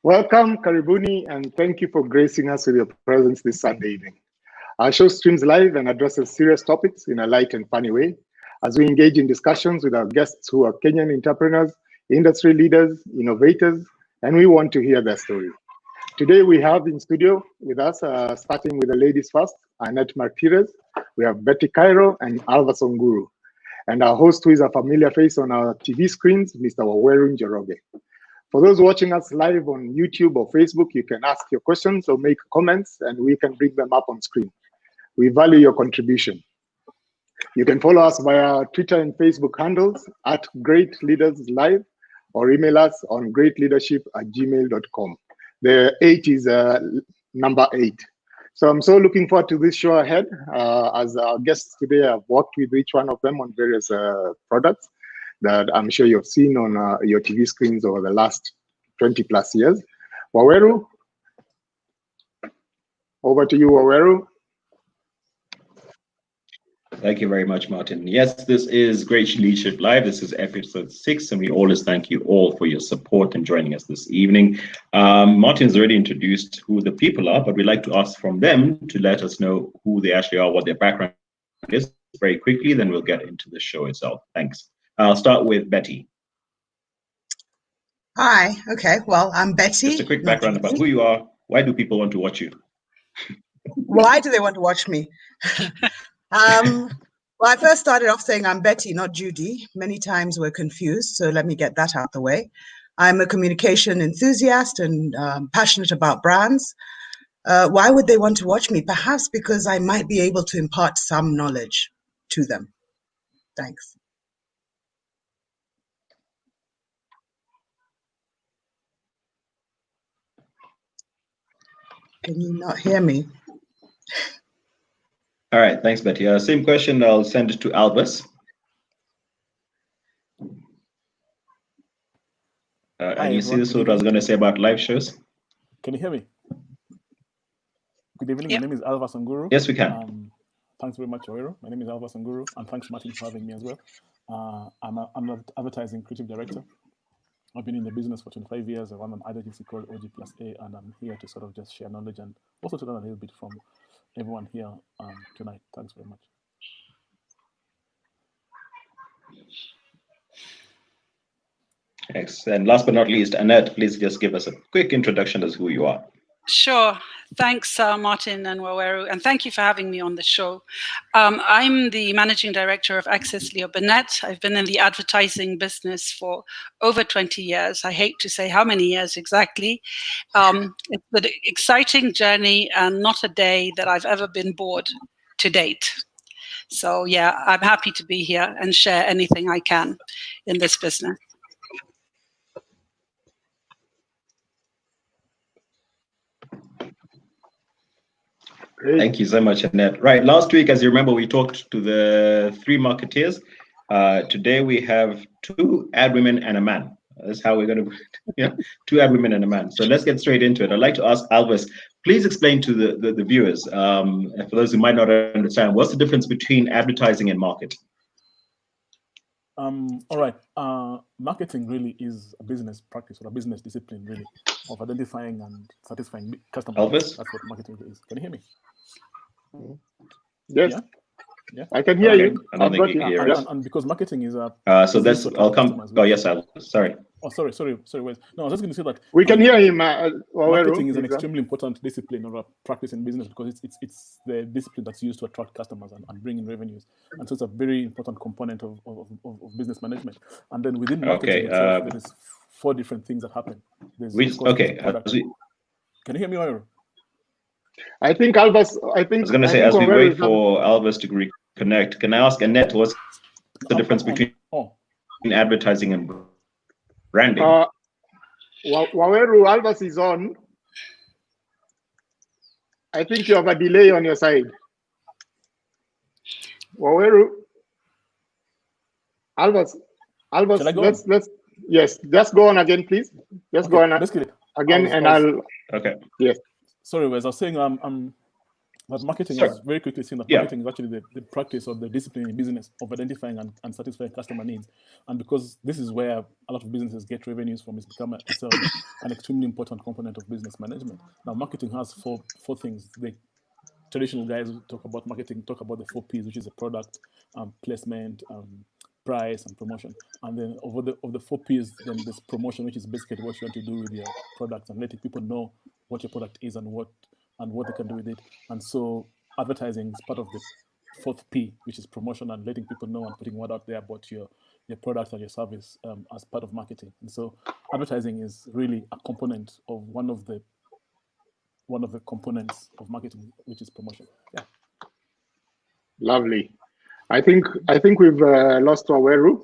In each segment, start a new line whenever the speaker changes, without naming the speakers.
Welcome, Karibuni, and thank you for gracing us with your presence this Sunday evening. Our show streams live and addresses serious topics in a light and funny way as we engage in discussions with our guests who are Kenyan entrepreneurs, industry leaders, innovators, and we want to hear their story. Today we have in studio with us, starting with the ladies first, Annette Martinez, we have Betty Cairo and Alva Songuru, and our host who is a familiar face on our TV screens, Mr. Waweru Njoroge. For those watching us live on YouTube or Facebook, you can ask your questions or make comments and we can bring them up on screen. We value your contribution. You can follow us via our Twitter and Facebook handles at Gr8leadership or email us on Gr8leadership@gmail.com. The 8 is number 8. So I'm so looking forward to this show ahead. As our guests today, I've worked with each one of them on various products that I'm sure you've seen on your TV screens over the last 20 plus years. Waweru, over to you, Waweru.
Thank you very much, Martin. Yes, this is Gr8leadership Live. This is episode 6, and we always thank you all for your support and joining us this evening. Martin's already introduced who the people are, but we'd like to ask from them to let us know who they actually are, what their background is very quickly, then we'll get into the show itself. Thanks. I'll start with Betty.
Hi, okay, well, I'm Betty.
Just a quick background about who you are. Why do people want to watch you?
Why do they want to watch me? Well, I first started off saying I'm Betty, not Judy. Many times we're confused, so let me get that out of the way. I'm a communication enthusiast and passionate about brands. Why would they want to watch me? Perhaps because I might be able to impart some knowledge to them. Thanks. Can you not hear me?
All right, thanks, Betty. Same question, I'll send it to Albus. And you see this is what I was going to say about live shows?
Can you hear me? Good evening,
Yep.
My name is Alva Songuru.
Yes, we can.
Thanks very much, Waweru. My name is Alva Songuru, and thanks, Martin, for having me as well. I'm an advertising creative director. I've been in the business for 25 years. I run an ad agency called OG+A, and I'm here to sort of just share knowledge and also to learn a little bit from everyone here tonight. Thanks very much.
Excellent. Last but not least, Annette, please just give us a quick introduction as who you are.
Sure. Thanks, Martin and Waweru, and thank you for having me on the show. I'm the managing director of Access Leo Burnett. I've been in the advertising business for over 20 years. I hate to say how many years exactly. It's an exciting journey and not a day that I've ever been bored to date. So yeah, I'm happy to be here and share anything I can in this business.
Great.
Thank you so much, Annette. Right, last week, as you remember, we talked to the 3 marketeers. Today we have 2 ad women and a man. That's how we're going to, 2 ad women and a man. So let's get straight into it. I'd like to ask Albus, please explain to the viewers, for those who might not understand, what's the difference between advertising and marketing?
All right. Marketing really is a business practice or a business discipline, really, of identifying and satisfying customers.
Elvis?
That's what marketing is. Can you hear me?
Yes,
Yeah.
I can hear you.
I don't think you can hear us.
And because marketing is a
So that's, I'll come. Oh, yes, Albus. Sorry.
Oh, sorry. Wes. No, I was just going to say that
We can hear him.
marketing is an extremely important discipline or a practice in business because it's the discipline that's used to attract customers and bring in revenues. And so it's a very important component of business management. And then within marketing itself, there is 4 different things that happen. Can you hear me, Waweru?
I think Albus,
I was going to say, as we wait for Albus to reconnect, can I ask Annette, what's the difference between advertising and branding?
Waweru, Albus is on. I think you have a delay on your side. Waweru, Albus, yes, just go on again, please. Just go on again, and I'll.
Okay.
Yes.
Sorry, Wes. I was saying But marketing
Sure.
has very quickly seen that
Yeah.
marketing is actually the practice or the discipline in business of identifying and satisfying customer needs. And because this is where a lot of businesses get revenues from, it's become itself an extremely important component of business management. Now, marketing has four things. The traditional guys who talk about marketing talk about the 4 Ps, which is a product, placement, price, and promotion. And then of the 4 Ps, then there's promotion, which is basically what you want to do with your product and letting people know what your product is and what they can do with it. And so advertising is part of the 4th P, which is promotion and letting people know and putting word out there about your product and your service as part of marketing. And so advertising is really a component of one of the components of marketing, which is promotion. Yeah.
Lovely. I think we've lost Waweru.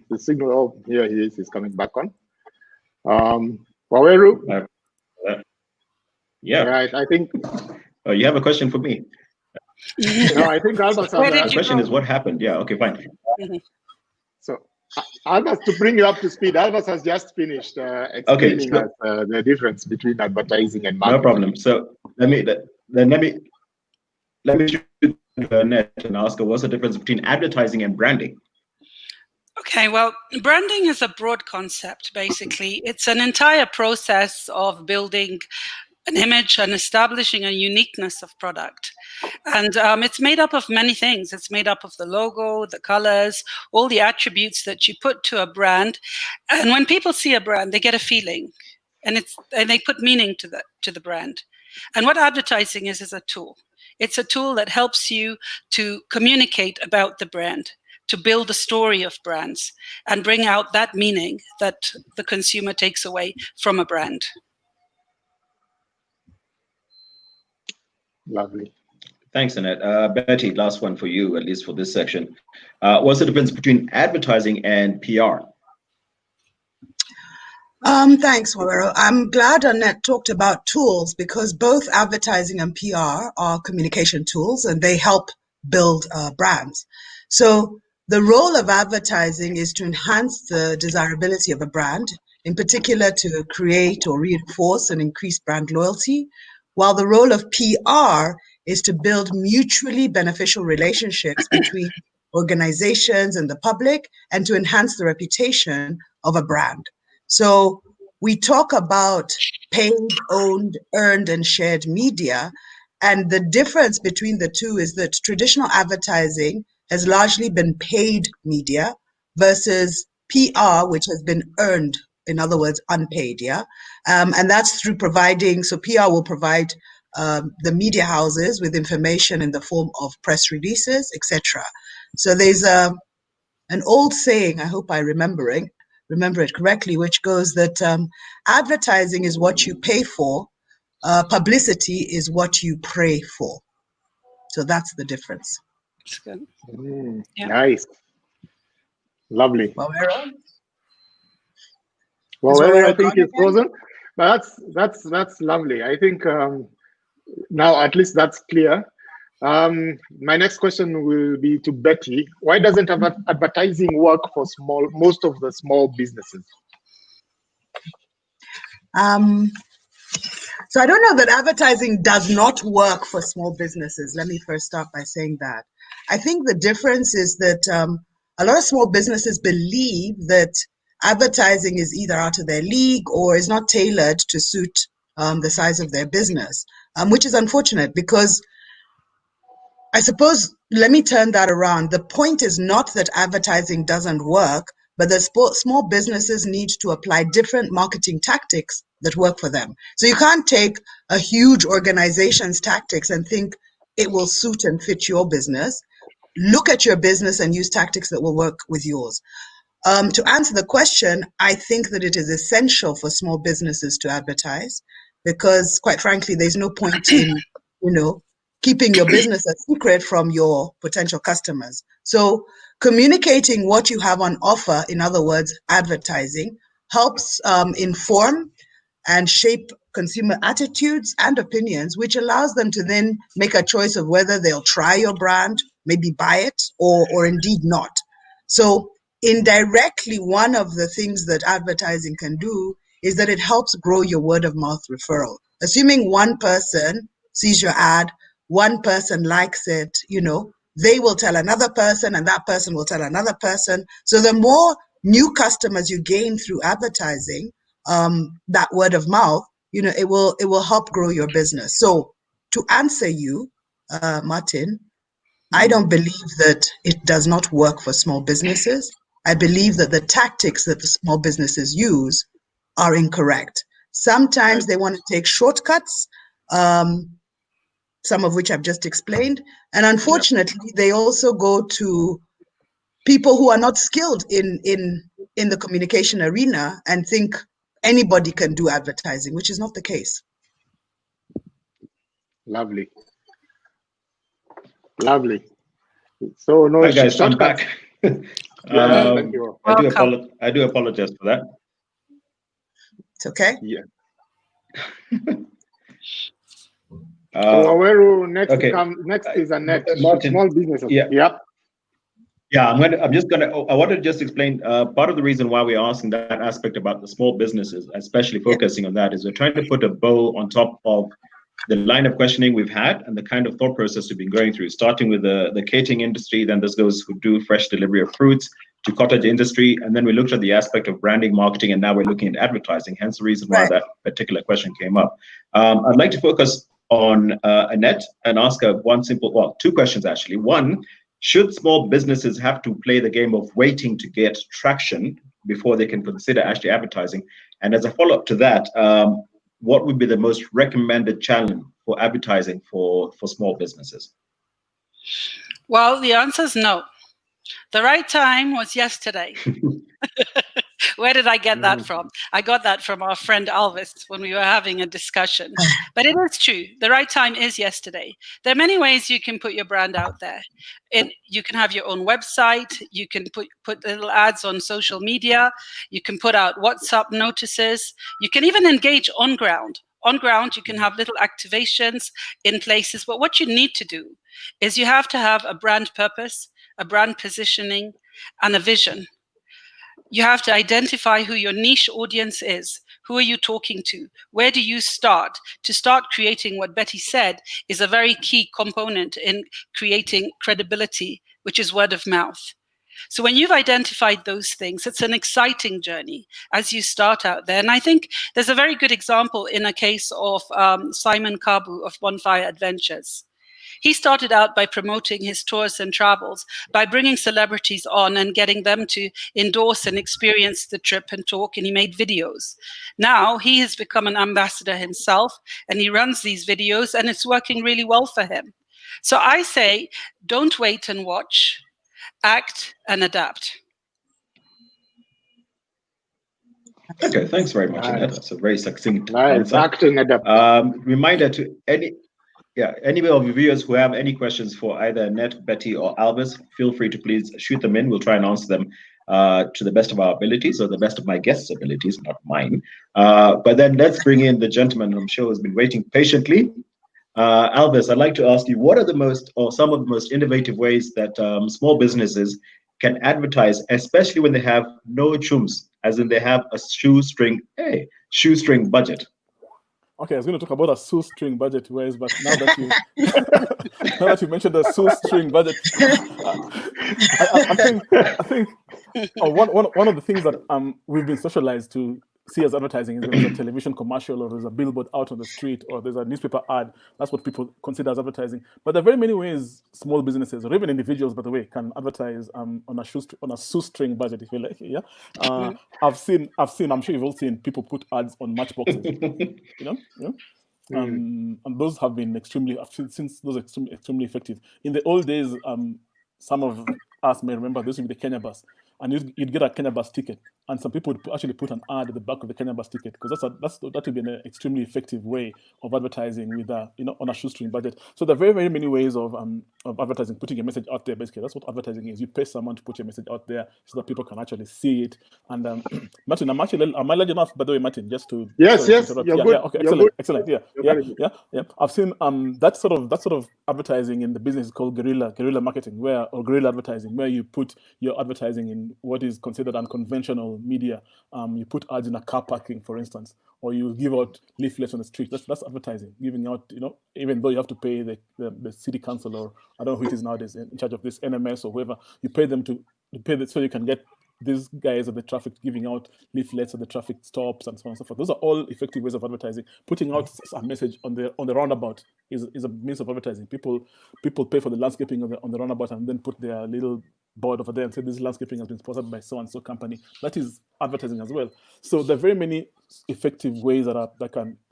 The signal. Oh, here he is. He's coming back on. Waweru.
Yeah.
Right. I think.
You have a question for me?
No, I think Albert.
The question is what happened. Yeah. Okay. Fine.
So, Albert, to bring you up to speed, Albert has just finished explaining the difference between advertising and marketing.
No problem. So let me shoot to Annette and ask her what's the difference between advertising and branding.
Okay, well, branding is a broad concept, basically. It's an entire process of building an image and establishing a uniqueness of product. And it's made up of many things. It's made up of the logo, the colors, all the attributes that you put to a brand. And when people see a brand, they get a feeling, and they put meaning to the brand. And what advertising is a tool. It's a tool that helps you to communicate about the brand, to build a story of brands and bring out that meaning that the consumer takes away from a brand.
Lovely.
Thanks, Annette. Betty, last one for you, at least for this section. What's the difference between advertising and PR?
Thanks, Wawero. I'm glad Annette talked about tools because both advertising and PR are communication tools and they help build brands. So the role of advertising is to enhance the desirability of a brand, in particular to create or reinforce and increase brand loyalty, while the role of PR is to build mutually beneficial relationships between organizations and the public and to enhance the reputation of a brand. So we talk about paid, owned, earned, and shared media. And the difference between the two is that traditional advertising has largely been paid media versus PR, which has been earned, in other words, unpaid, yeah? And that's through providing, so PR will provide the media houses with information in the form of press releases, etc. So there's an old saying, I hope I remember it correctly, which goes that advertising is what you pay for, publicity is what you pray for. So that's the difference.
That's good.
Yeah. Nice. Lovely. Well, I think it's frozen. But that's lovely. I think now at least that's clear. My next question will be to Betty. Why doesn't advertising work for most of the small businesses?
So I don't know that advertising does not work for small businesses. Let me first start by saying that. I think the difference is that a lot of small businesses believe that advertising is either out of their league or is not tailored to suit the size of their business, which is unfortunate because I suppose, let me turn that around. The point is not that advertising doesn't work, but the small businesses need to apply different marketing tactics that work for them. So you can't take a huge organization's tactics and think it will suit and fit your business. Look at your business and use tactics that will work with yours. To answer the question, I think that it is essential for small businesses to advertise because, quite frankly, there's no point in, keeping your business a secret from your potential customers. So communicating what you have on offer, in other words, advertising, helps inform and shape consumer attitudes and opinions, which allows them to then make a choice of whether they'll try your brand, maybe buy it, or indeed not. So indirectly, one of the things that advertising can do is that it helps grow your word of mouth referral. Assuming one person sees your ad, one person likes it, you know, they will tell another person and that person will tell another person. So the more new customers you gain through advertising, that word of mouth, you know, it will help grow your business. So to answer you, Martin, I don't believe that it does not work for small businesses. I believe that the tactics that the small businesses use are incorrect. Sometimes they want to take shortcuts, some of which I've just explained. And unfortunately, they also go to people who are not skilled in the communication arena and think anybody can do advertising, which is not the case.
Lovely. Lovely. So no,
Hi guys, I'm
shortcuts.
back.
Thank you.
I do apologize for that.
It's okay.
Yeah. So Waweru, next is Annette.
Martin,
Small businesses.
Yeah.
Yep.
Yeah, I want to just explain part of the reason why we're asking that aspect about the small businesses, especially focusing on that, is we're trying to put a bow on top of the line of questioning we've had and the kind of thought process we've been going through, starting with the catering industry, then this goes who do fresh delivery of fruits, to cottage industry, and then we looked at the aspect of branding, marketing, and now we're looking at advertising, hence the reason why that particular question came up. I'd like to focus on Annette and ask her two questions actually. One, should small businesses have to play the game of waiting to get traction before they can consider actually advertising? And as a follow-up to that, what would be the most recommended channel for advertising for small businesses?
Well, the answer is no. The right time was yesterday. Where did I get that from? I got that from our friend Alvis when we were having a discussion. But it is true. The right time is yesterday. There are many ways you can put your brand out there. You can have your own website. You can put little ads on social media. You can put out WhatsApp notices. You can even engage on ground. On ground, you can have little activations in places. But what you need to do is you have to have a brand purpose, a brand positioning, and a vision. You have to identify who your niche audience is. Who are you talking to? Where do you start? To start creating what Betty said is a very key component in creating credibility, which is word of mouth. So when you've identified those things, it's an exciting journey as you start out there. And I think there's a very good example in a case of Simon Kabu of Bonfire Adventures. He started out by promoting his tours and travels, by bringing celebrities on and getting them to endorse and experience the trip and talk, and he made videos. Now he has become an ambassador himself, and he runs these videos, and it's working really well for him. So I say, don't wait and watch, act and adapt.
Okay, thanks very much, Annette. That's a very succinct
answer. Act and adapt.
Reminder to any of your viewers who have any questions for either Annette, Betty, or Alvis, feel free to please shoot them in. We'll try and answer them to the best of our abilities, or the best of my guests' abilities, not mine. But then let's bring in the gentleman who I'm sure has been waiting patiently. Alvis, I'd like to ask you, what are some of the most innovative ways that small businesses can advertise, especially when they have no chums, as in they have a shoestring budget?
Okay, I was going to talk about a shoestring budget, but now that you mentioned the shoestring budget, I think one of the things that we've been socialized to see as advertising is when there's a television commercial or there's a billboard out on the street or there's a newspaper ad. That's what people consider as advertising. But there are very many ways small businesses or even individuals, by the way, can advertise on a shoestring budget, if you like. Yeah, I've seen. I'm sure you've all seen people put ads on matchboxes. And those have been extremely effective. In the old days, some of us may remember this would be the Kenya bus. And you'd get a Kenya bus ticket, and some people would actually put an ad at the back of the Kenya bus ticket, because that would be an extremely effective way of advertising with on a shoestring budget. So there are very, very many ways of advertising, putting a message out there. Basically, that's what advertising is. You pay someone to put your message out there so that people can actually see it. And Martin, am I large enough, by the way, Martin, just to
yes, you're good.
Yeah, okay, excellent. Yeah. I've seen that sort of advertising in the business is called guerrilla marketing, or guerrilla advertising, where you put your advertising in in what is considered unconventional media. You put ads in a car parking, for instance, or you give out leaflets on the street. That's advertising, giving out, even though you have to pay the city council, or I don't know who it is nowadays in charge of this, NMS or whoever, you pay them to pay that so you can get these guys at the traffic giving out leaflets at the traffic stops and so on and so forth. Those are all effective ways of advertising. Putting out a message on the roundabout is a means of advertising. People pay for the landscaping on the roundabout and then put their little board over there and say this landscaping has been sponsored by so and so company. That is advertising as well. So there are very many effective ways that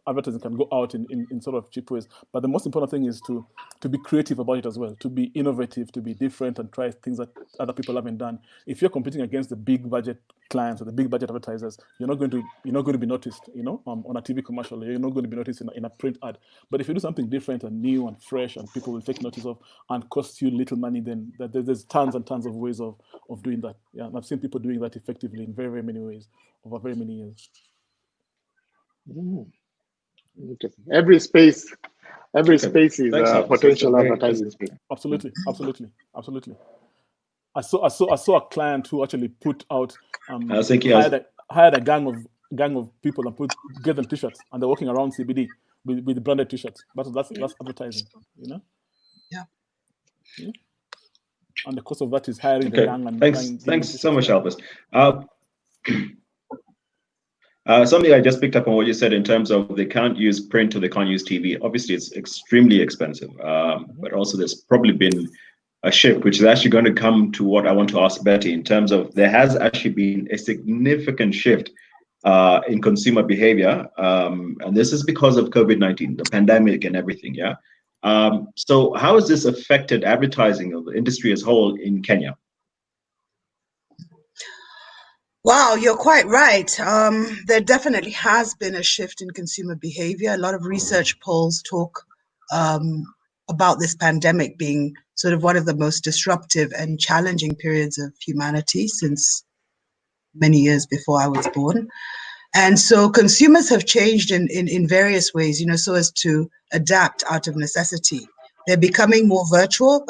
advertising can go out in sort of cheap ways. But the most important thing is to be creative about it as well, to be innovative, to be different, and try things that other people haven't done. If you're competing against the big budget clients or the big budget advertisers, you're not going to be noticed, on a TV commercial. You're not going to be noticed in a print ad. But if you do something different and new and fresh, and people will take notice of, and cost you little money, then there's tons and tons of ways of doing that. Yeah, and I've seen people doing that effectively in very, very many ways over very many years.
Interesting. Every space is a potential advertising space.
Absolutely. I saw a client who actually put out hired a gang of people and gave them t-shirts, and they're walking around CBD with branded t-shirts. That's advertising,
Yeah.
And the cost of that is hiring the gang. And
thanks so much, Albus. Something I just picked up on what you said in terms of they can't use print or they can't use TV. Obviously, it's extremely expensive, but also there's probably been a shift, which is actually going to come to what I want to ask Betty in terms of there has actually been a significant shift in consumer behavior, and this is because of COVID-19, the pandemic and everything. Yeah. So how has this affected advertising of the industry as a whole in Kenya?
Wow, you're quite right. There definitely has been a shift in consumer behavior. A lot of research polls talk about this pandemic being sort of one of the most disruptive and challenging periods of humanity since many years before I was born. And so consumers have changed in various ways, so as to adapt out of necessity. They're becoming more virtual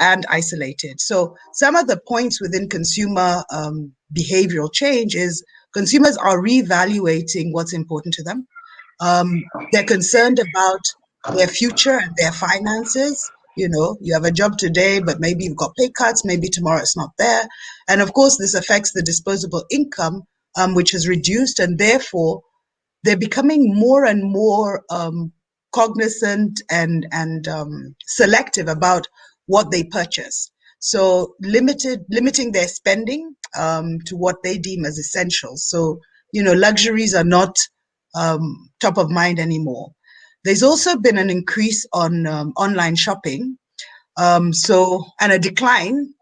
and isolated. So some of the points within consumer behavioral change is consumers are reevaluating what's important to them. They're concerned about their future and their finances. You have a job today, but maybe you've got pay cuts, maybe tomorrow it's not there. And of course, this affects the disposable income, which has reduced, and therefore they're becoming more and more cognizant and selective about what they purchase. So limiting their spending to what they deem as essentials. So, luxuries are not top of mind anymore. There's also been an increase on online shopping, and a decline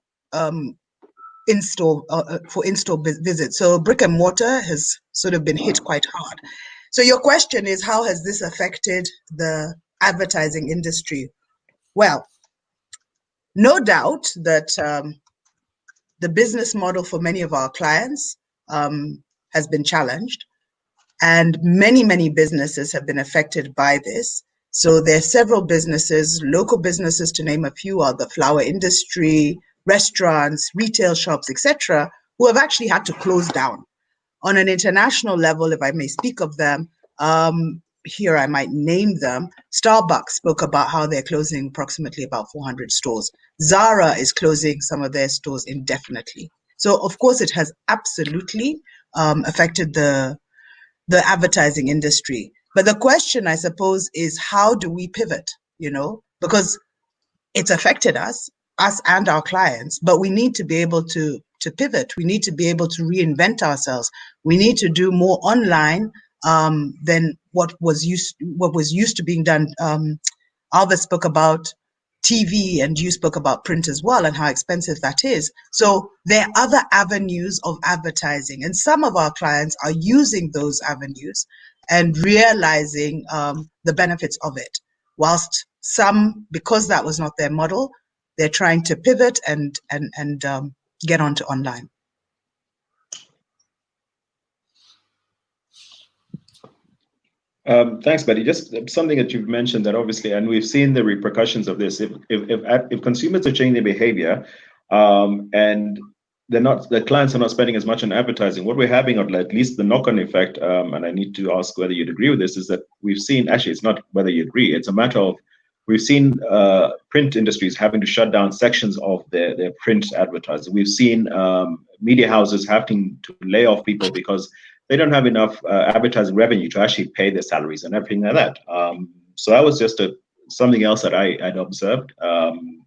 in-store for in-store visits. So brick and mortar has sort of been hit quite hard. So your question is, how has this affected the advertising industry? Well, no doubt that the business model for many of our clients has been challenged, and many businesses have been affected by this. So there are several businesses, local businesses to name a few, are the flower industry, restaurants, retail shops, etc., who have actually had to close down. On an international level, if I may speak of them, here I might name them. Starbucks spoke about how they're closing approximately about 400 stores. Zara is closing some of their stores indefinitely. So of course it has absolutely affected the advertising industry. But the question, I suppose, is how do we pivot, because it's affected us and our clients, but we need to be able to pivot. We need to be able to reinvent ourselves. We need to do more online than what was used to being done. Alva spoke about TV and you spoke about print as well and how expensive that is. So there are other avenues of advertising, and some of our clients are using those avenues and realizing the benefits of it, whilst some, because that was not their model, they're trying to pivot and get onto online.
Thanks, Betty. Just something that you've mentioned that obviously, and we've seen the repercussions of this. If consumers are changing their behavior, and the clients are not spending as much on advertising. What we're having, or at least the knock-on effect, and I need to ask whether you'd agree with this, is that we've seen, actually, it's not whether you agree, it's a matter of, we've seen print industries having to shut down sections of their print advertising. We've seen media houses having to lay off people because they don't have enough advertising revenue to actually pay their salaries and everything like that. So that was just something else that I'd observed.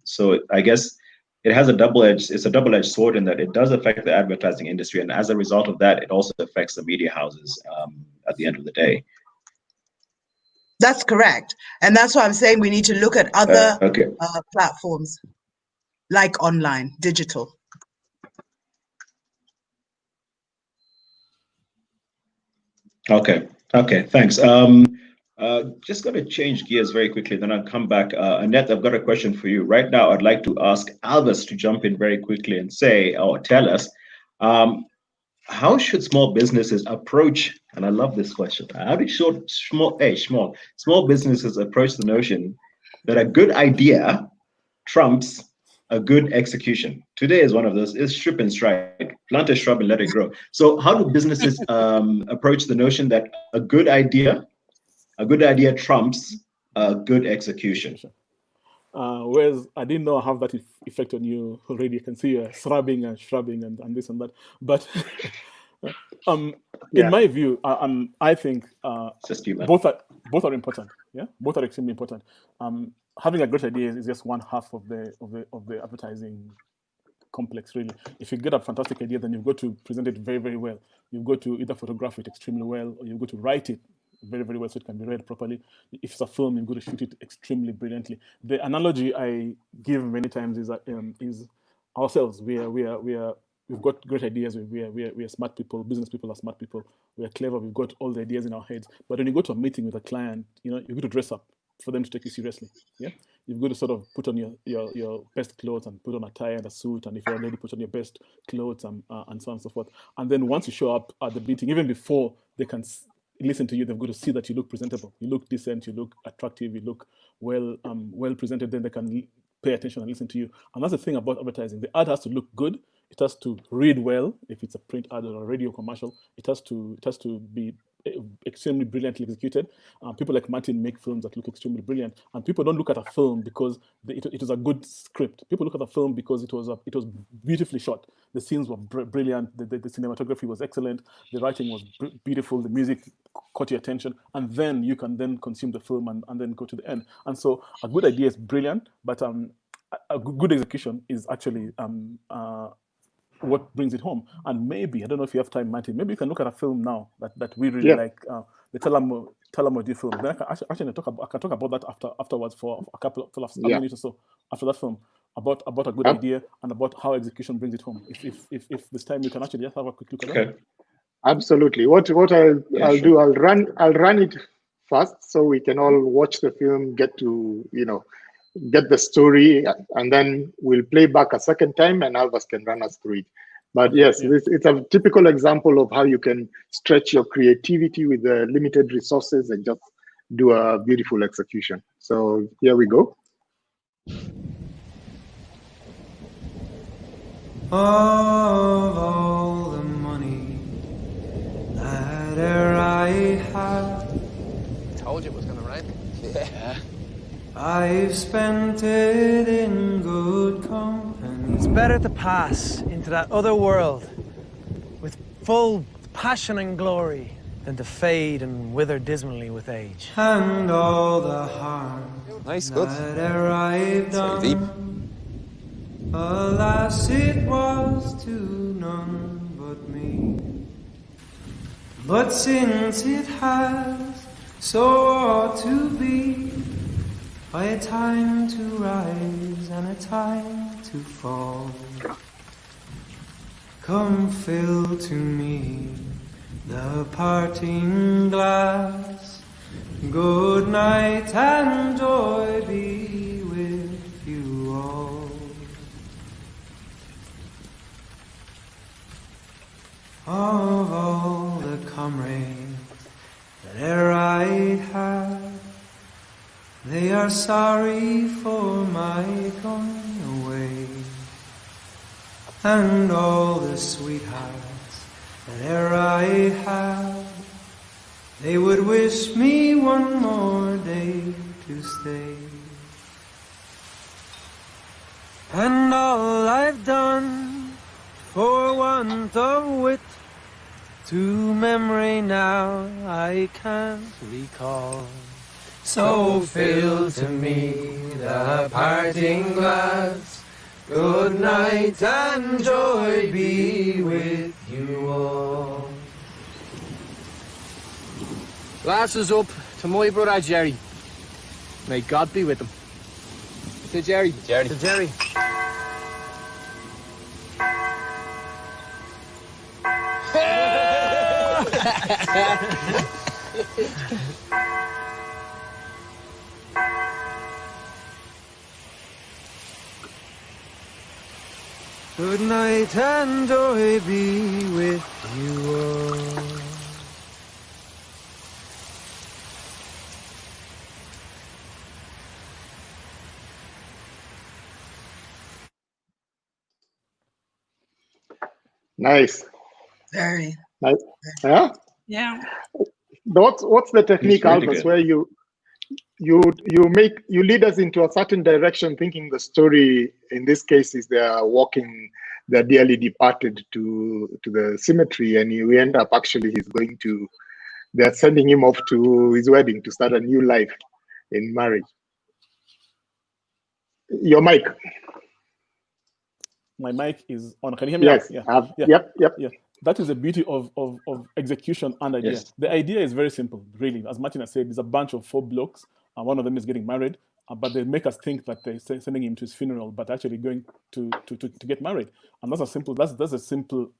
So I guess it's a double-edged sword in that it does affect the advertising industry, and as a result of that, it also affects the media houses at the end of the day.
That's correct. And that's why I'm saying we need to look at other platforms like online, digital.
Okay, thanks. Just going to change gears very quickly, then I'll come back. Annette, I've got a question for you. Right now, I'd like to ask Albus to jump in very quickly and say, or tell us, how should small businesses approach, and I love this question, how should small businesses approach the notion that a good idea trumps a good execution? Today is one of those, is strip and strike, plant a shrub and let it grow. So how do businesses approach the notion that a good idea trumps a good execution?
Whereas I didn't know I have that effect on you already. I can see you shrubbing and this and that. But in my view, I think both are important. Yeah, both are extremely important. Having a great idea is just one half of the advertising complex, really. If you get a fantastic idea, then you've got to present it very, very well. You've got to either photograph it extremely well, or you've got to write it very, very well so it can be read properly. If it's a film, you've got to shoot it extremely brilliantly. The analogy I give many times is ourselves. We've got great ideas. We are smart people. Business people are smart people. We are clever. We've got all the ideas in our heads. But when you go to a meeting with a client, you've got to dress up for them to take you seriously. Yeah, you've got to sort of put on your best clothes and put on a tie and a suit, and if you're a lady, put on your best clothes and so on and so forth. And then once you show up at the meeting, even before they can listen to you, they've got to see that you look presentable, you look decent, you look attractive, you look well presented. Then they can pay attention and listen to you. And that's the thing about advertising. The ad has to look good. It has to read well. If it's a print ad or a radio commercial, it has to be extremely brilliantly executed. People like Martin make films that look extremely brilliant, and people don't look at a film because it was a good script. People look at the film because it was beautifully shot. The scenes were brilliant. The cinematography was excellent. The writing was beautiful. The music caught your attention, and then you can then consume the film and then go to the end. And so a good idea is brilliant, but a good execution is actually what brings it home. And maybe, I don't know if you have time, Martin, maybe you can look at a film now that we really like, the Telamodi film. Then I can talk about that afterwards for a couple of minutes or so after that film, about a good idea and about how execution brings it home. If this time you can actually just have a quick look at that.
Absolutely. What I'll do, I'll run it fast so we can all watch the film, get the story, and then we'll play back a second time and Albus can run us through it. But yes, it's a typical example of how you can stretch your creativity with the limited resources and just do a beautiful execution. So here we go.
Of all the money that I have,
told you it was going to rain. Yeah.
I've spent it in good company.
It's better to pass into that other world with full passion and glory than to fade and wither dismally with age.
And all the harm that I've done,
deep.
alas, it was to none but me. But since it has so ought to be, by a time to rise and a time to fall, come fill to me the parting glass. Good night and joy be with you all. Of all the comrades that e'er I had, they are sorry for my going away, and all the sweethearts that e'er I had, they would wish me one more day to stay. And all I've done for want of wit, to memory now I can't recall. So fill to me the parting glass. Good night and joy be with you all.
Glasses up to my brother Jerry. May God be with him. To Jerry.
To Jerry.
Good night and joy be with you all.
Nice.
Very.
Nice. Yeah.
Yeah.
What's the technique,
really
Albus,
good.
where you lead us into a certain direction, thinking the story in this case is they're walking the dearly departed to the cemetery, and we end up actually they're sending him off to his wedding to start a new life in marriage. Your mic.
My mic is on. Can you hear me?
Yes.
Yeah.
Yep.
Yeah. That is the beauty of execution and idea.
Yes.
The idea is very simple, really. As Martin has said, there's a bunch of 4 blokes, and one of them is getting married, but they make us think that they're sending him to his funeral, but actually going to get married. And that's a simple. That's a simple.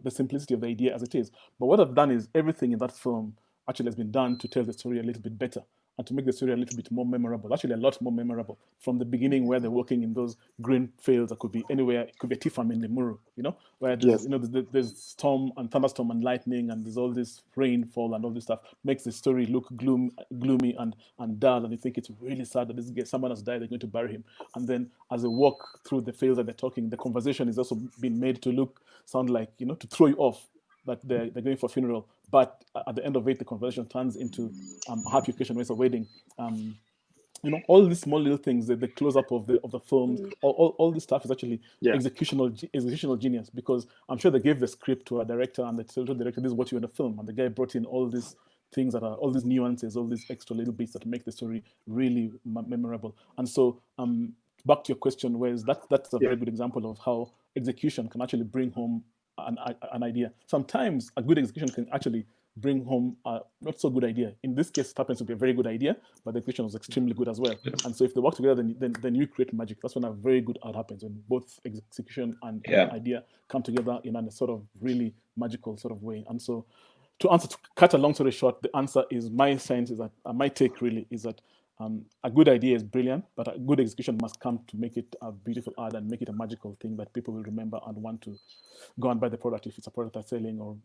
The simplicity of the idea as it is. But what I've done is everything in that film actually has been done to tell the story a little bit better and to make the story a little bit more memorable, actually a lot more memorable. From the beginning, where they're working in those green fields, that could be anywhere, it could be a tea farm in Limuru, where there's,
Yes.
there's storm and thunderstorm and lightning, and there's all this rainfall and all this stuff, makes the story look gloomy and dull, and you think it's really sad that someone has died, they're going to bury him. And then as they walk through the fields that they're talking, the conversation is also being made to sound like, to throw you off, that they're going for a funeral, but at the end of it, the conversation turns into a happy occasion, where it's a wedding. All these small little things, the close up of the film, all this stuff is actually executional genius, because I'm sure they gave the script to a director and they told the director, this is what you want to film, and the guy brought in all these things that are all these nuances, all these extra little bits that make the story really memorable. And so back to your question, whereas that's a very good example of how execution can actually bring home an idea. Sometimes a good execution can actually bring home a not so good idea. In this case, it happens to be a very good idea, but the execution was extremely good as well. Yes. And so if they work together, then you create magic. That's when a very good art happens, when both execution and idea come together in a sort of really magical sort of way. And so to cut a long story short, the answer is, my sense is that, my take really is that a good idea is brilliant, but a good execution must come to make it a beautiful art and make it a magical thing that people will remember and want to go and buy the product if it's a product that's selling, or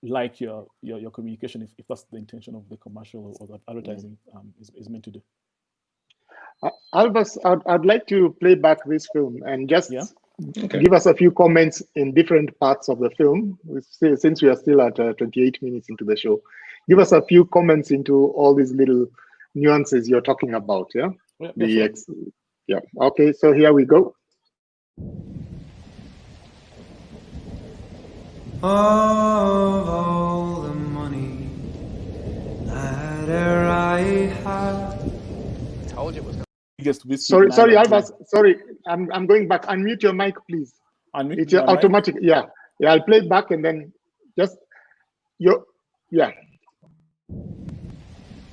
like your communication if that's the intention of the commercial or that advertising is meant to do.
Albus, I'd like to play back this film and just
give
us a few comments in different parts of the film, since we are still at 28 minutes into the show. Give us a few comments into all these little nuances you're talking about. Okay, so here we go.
Of all the money that e'er I had.
I told you it was.
Sorry, Albus. Sorry, I'm going back. Unmute your mic, please.
Unmute.
It's automatic. Mic? Yeah. I'll play it back and then just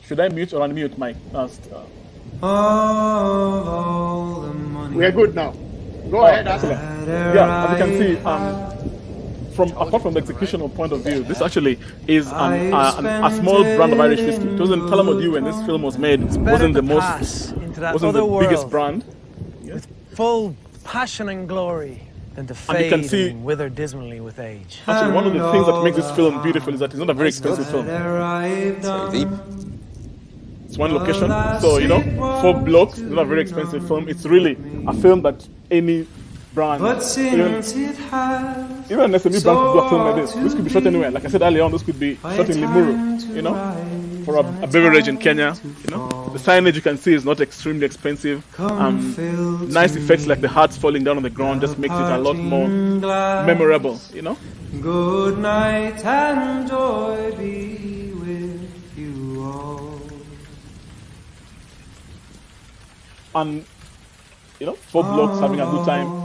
Should I mute or unmute mic?
All the money.
We are good now. Go ahead.
As you can see, apart from the executional point of view, this actually is a small brand of Irish whiskey. It wasn't Talamody when this film was made. Wasn't the biggest brand.
With full passion and glory, than to fade and wither dismally with age.
Actually, one of the things that makes this film beautiful is that it's not a very expensive film. It's one location, so 4 blocks. It's not a very expensive film. It's really a film that any brand.
But since it has
Even an SME brand could do a film like this. This could be shot anywhere. Like I said earlier on, this could be shot in Limuru, you know, for a beverage in Kenya. You know, the signage you can see is not extremely expensive. Nice effects like the hearts falling down on the ground just makes it a lot more memorable. You know.
Good night and joy be with you all.
And you know, 4 blokes having a good time.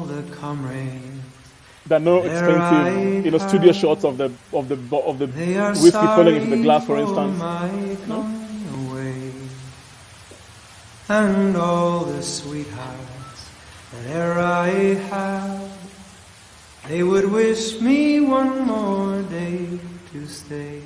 There are no expensive, you know, studio shots of the whiskey falling into the glass, for instance. No?
And all the sweethearts that e'er I have, they would wish me one more day to stay.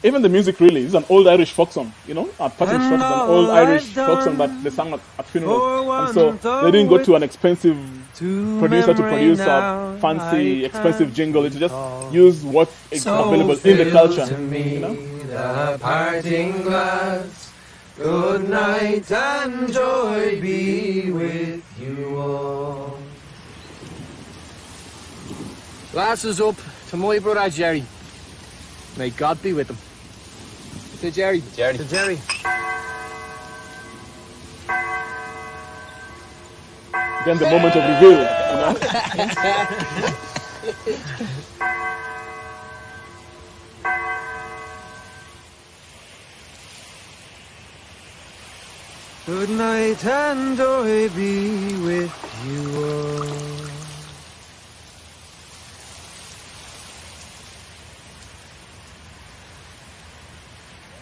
Even the music really is an old Irish folk song, you know. Parting Shot is an old Irish folk song that they sang at funerals. And so they didn't go to an expensive producer to produce a fancy, expensive jingle. It just used what is available in the culture. You know?
The parting glass, good night and joy be with you all.
Glasses up to my brother Jerry. May God be with him. To Jerry. Jerry.
To Jerry.
Then the moment of reveal, you know.
Good night and joy be with you all.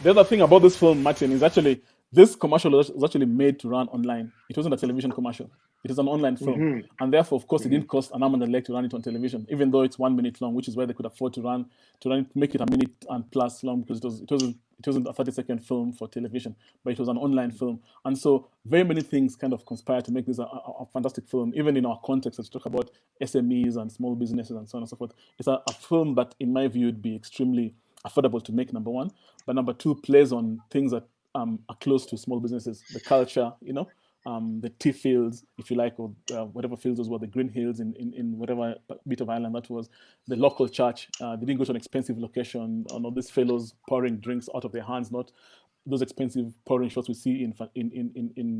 The other thing about this film, Martin, is actually this commercial was actually made to run online. It wasn't a television commercial. It is an online film. And therefore, of course, it didn't cost an arm and a leg to run it on television, even though it's 1 minute long, which is why they could afford to make it a minute and plus long, because it wasn't a 30-second film for television, but it was an online film. And so very many things kind of conspire to make this a fantastic film, even in our context, as we talk about SMEs and small businesses and so on and so forth. It's a film that, in my view, would be extremely affordable to make, number one, but number two, plays on things that are close to small businesses, the culture, you know, the tea fields, if you like, or whatever fields those were, the green hills in whatever bit of Ireland that was, the local church. They didn't go to an expensive location, or all these fellows pouring drinks out of their hands, not those expensive pouring shots we see in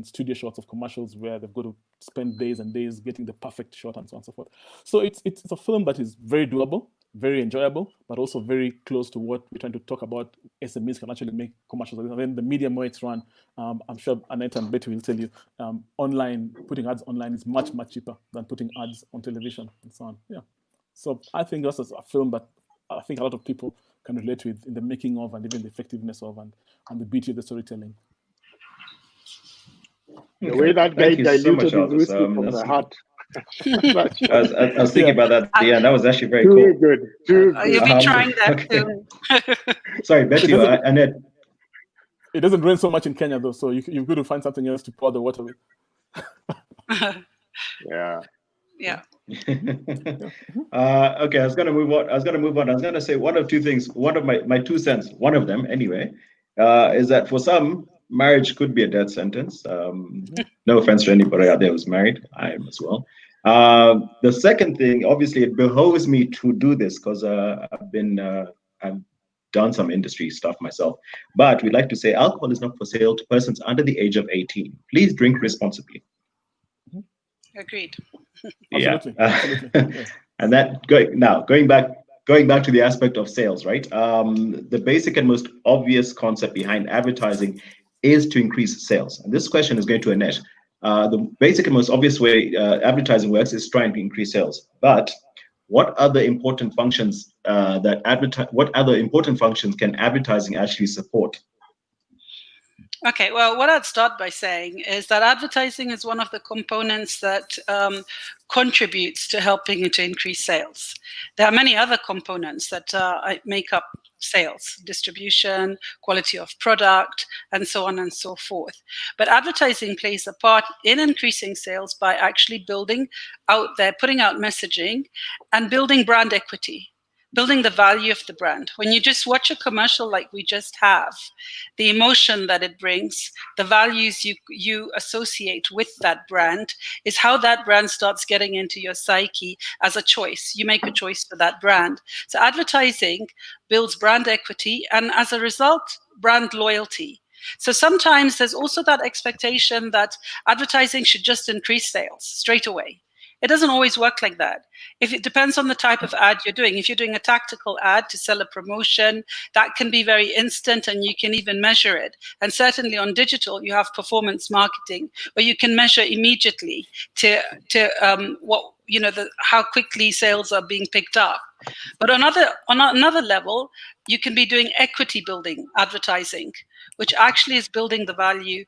studio shots of commercials where they've got to spend days and days getting the perfect shot and so on and so forth. So it's a film that is very doable, very enjoyable, but also very close to what we're trying to talk about. SMEs can actually make commercials. And then the medium where it's run, I'm sure Annette and Betty will tell you, online, putting ads online is much, much cheaper than putting ads on television and so on. Yeah. So I think that's a film that I think a lot of people can relate with in the making of and even the effectiveness of and the beauty of the storytelling.
The way that guy diluted his whiskey from the heart.
I was thinking about that. Yeah, that was actually very cool.
Good.
You'll be trying that too.
Sorry, Betty, Annette.
It doesn't rain so much in Kenya though, so you've got to find something else to pour the water with.
Yeah.
Yeah.
Okay, I was gonna move on. I was gonna say one of two things. One of my 2 cents. One of them, anyway, is that for some, marriage could be a death sentence. No offense to anybody out there who's married. I am as well. The second thing, obviously, it behoves me to do this because I've done some industry stuff myself. But we like to say alcohol is not for sale to persons under the age of 18. Please drink responsibly.
Agreed.
Yeah.
Absolutely.
And that going back to the aspect of sales, right? The basic and most obvious concept behind advertising is to increase sales. And this question is going to Annette. The basic and most obvious way advertising works is trying to increase sales. But what other important functions can advertising actually support?
Okay, well, what I'd start by saying is that advertising is one of the components that contributes to helping to increase sales. There are many other components that make up sales, distribution, quality of product, and so on and so forth. But advertising plays a part in increasing sales by actually building out there, putting out messaging and building brand equity. building the value of the brand. When you just watch a commercial like we just have, the emotion that it brings, the values you associate with that brand is how that brand starts getting into your psyche as a choice. You make a choice for that brand. So advertising builds brand equity and as a result, brand loyalty. So sometimes there's also that expectation that advertising should just increase sales straight away. It doesn't always work like that. If it depends on the type of ad you're doing. If you're doing a tactical ad to sell a promotion, that can be very instant and you can even measure it. And certainly on digital, you have performance marketing where you can measure immediately to how quickly sales are being picked up. But on another level, you can be doing equity building advertising, which actually is building the value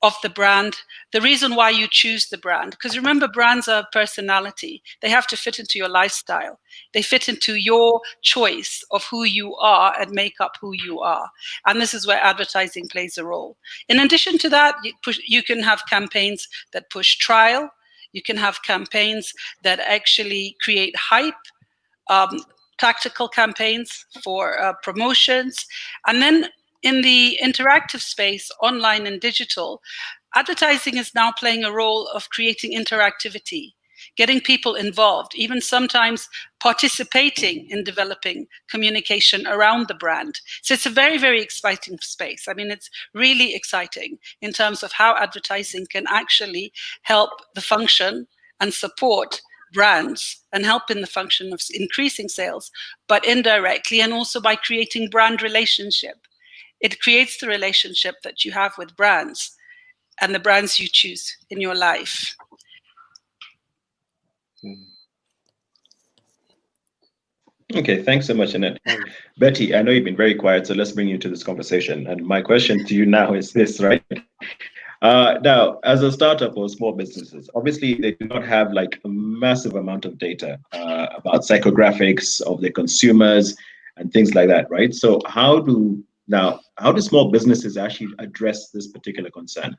of the brand, the reason why you choose the brand. Because remember, brands are personality. They have to fit into your lifestyle. They fit into your choice of who you are and make up who you are. And this is where advertising plays a role. In addition to that, you can have campaigns that push trial. You can have campaigns that actually create hype, tactical campaigns for promotions. And then in the interactive space, online and digital, advertising is now playing a role of creating interactivity, getting people involved, even sometimes participating in developing communication around the brand. So it's a very, very exciting space. I mean, it's really exciting in terms of how advertising can actually help the function and support brands and help in the function of increasing sales, but indirectly and also by creating brand relationship. It creates the relationship that you have with brands and the brands you choose in your life.
Okay, thanks so much, Annette. Betty, I know you've been very quiet, so let's bring you into this conversation. And my question to you now is this, right? Now, as a startup or small businesses, obviously they do not have like a massive amount of data about psychographics of their consumers and things like that, right? So how do small businesses actually address this particular concern?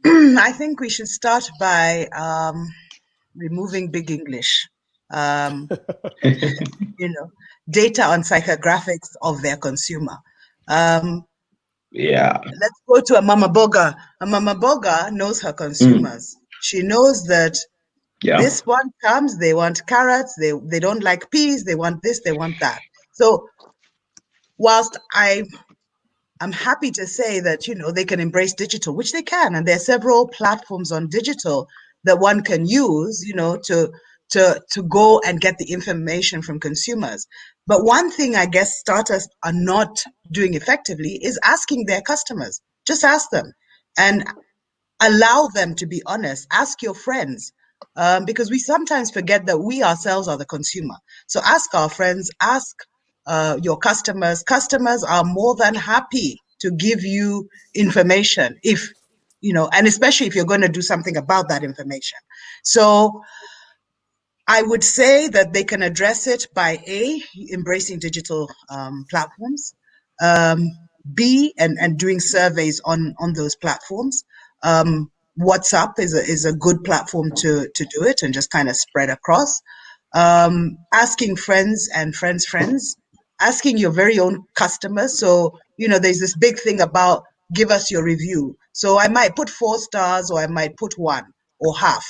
I think we should start by removing big English. Data on psychographics of their consumer.
Yeah.
Let's go to a Mama Boga. A Mama Boga knows her consumers. She knows that this one comes, they want carrots, they don't like peas, they want this, they want that. So whilst I'm happy to say that, they can embrace digital, which they can, and there are several platforms on digital that one can use, to go and get the information from consumers. But one thing I guess startups are not doing effectively is asking their customers. Just ask them and allow them to be honest. Ask your friends, because we sometimes forget that we ourselves are the consumer. So ask our friends, ask your customers. Customers are more than happy to give you information if, and especially if you're going to do something about that information. So I would say that they can address it by A, embracing digital platforms, B, and doing surveys on those platforms. WhatsApp is a good platform to do it and just kind of spread across. Asking friends and friends, asking your very own customers. So, there's this big thing about give us your review. So I might put 4 stars or I might put 1 or half.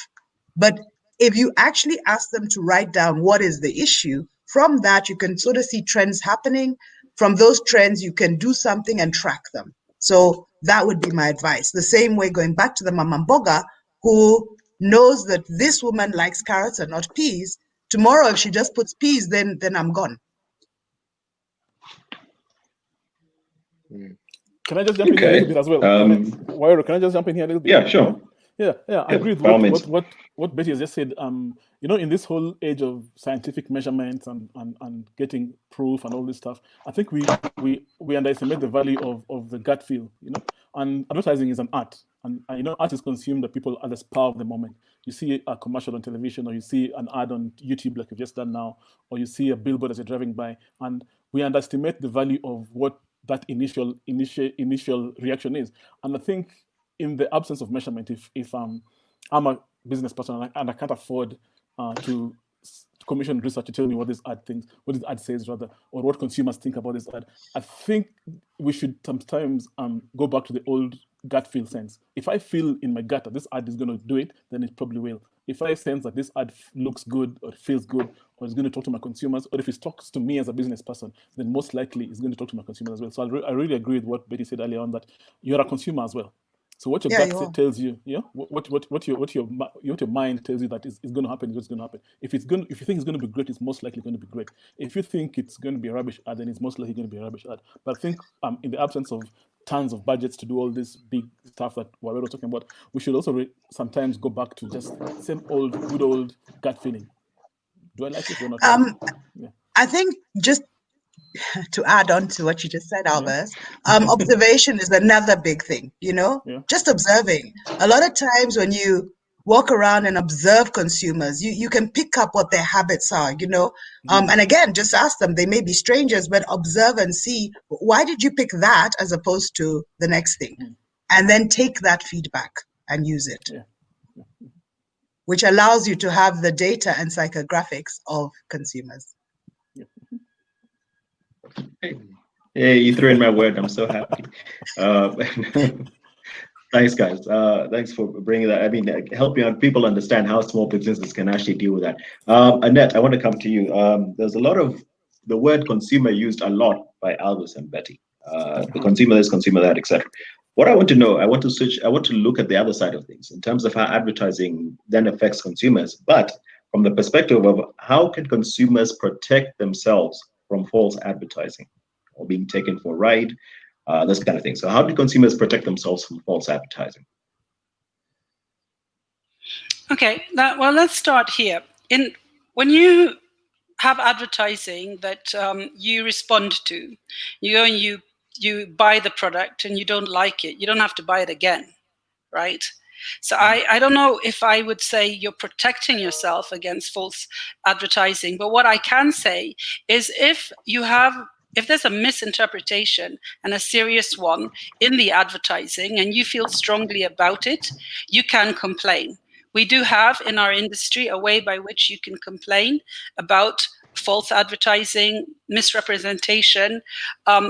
But if you actually ask them to write down what is the issue, from that you can sort of see trends happening. From those trends, you can do something and track them. So that would be my advice. The same way, going back to the Mama Mboga, who knows that this woman likes carrots and not peas. Tomorrow, if she just puts peas, then I'm gone.
Can I just jump in here a little bit as well? Wairo, can I just jump in here a little bit?
Yeah, sure.
Yeah, I agree with what Betty has just said. In this whole age of scientific measurements and getting proof and all this stuff, I think we underestimate the value of the gut feel. And advertising is an art, and art is consumed by people at the spur of the moment. You see a commercial on television, or you see an ad on YouTube like we've just done now, or you see a billboard as you're driving by, and we underestimate the value of what that initial reaction is. And I think in the absence of measurement, if I'm a business person and I can't afford to commission research to tell me what this ad thinks, what this ad says rather, or what consumers think about this ad. I think we should sometimes go back to the old gut feel sense. If I feel in my gut that this ad is going to do it, then it probably will. If I sense that this ad looks good or feels good or is going to talk to my consumers, or if it talks to me as a business person, then most likely it's going to talk to my consumers as well. So I really agree with what Betty said earlier on, that you're a consumer as well. So what your gut tells you, what your mind tells you that is going to happen is what's going to happen. If you think it's going to be great, it's most likely going to be great. If you think it's going to be a rubbish ad, then it's most likely going to be a rubbish ad. But I think in the absence of tons of budgets to do all this big stuff that we're talking about, we should also sometimes go back to just same good old gut feeling. Do I like it or not?
I think just to add on to what you just said, Albert, observation is another big thing, just observing. A lot of times when you walk around and observe consumers, you can pick up what their habits are, and again, just ask them. They may be strangers, but observe and see, why did you pick that as opposed to the next thing? And then take that feedback and use it, which allows you to have the data and psychographics of consumers.
Hey, you threw in my word. I'm so happy. Thanks, guys. Thanks for bringing that. I mean, helping out people understand how small businesses can actually deal with that. Annette, I want to come to you. There's a lot of the word consumer used a lot by Albus and Betty. The consumer this, consumer that, etc. What I want to know, I want to look at the other side of things in terms of how advertising then affects consumers, but from the perspective of how can consumers protect themselves from false advertising or being taken for a ride, this kind of thing. So how do consumers protect themselves from false advertising?
Okay, well, let's start here. When you have advertising that you respond to, you go and you buy the product and you don't like it, you don't have to buy it again, right? So I don't know if I would say you're protecting yourself against false advertising, but what I can say is if there's a misinterpretation and a serious one in the advertising and you feel strongly about it, you can complain. We do have in our industry a way by which you can complain about false advertising, misrepresentation.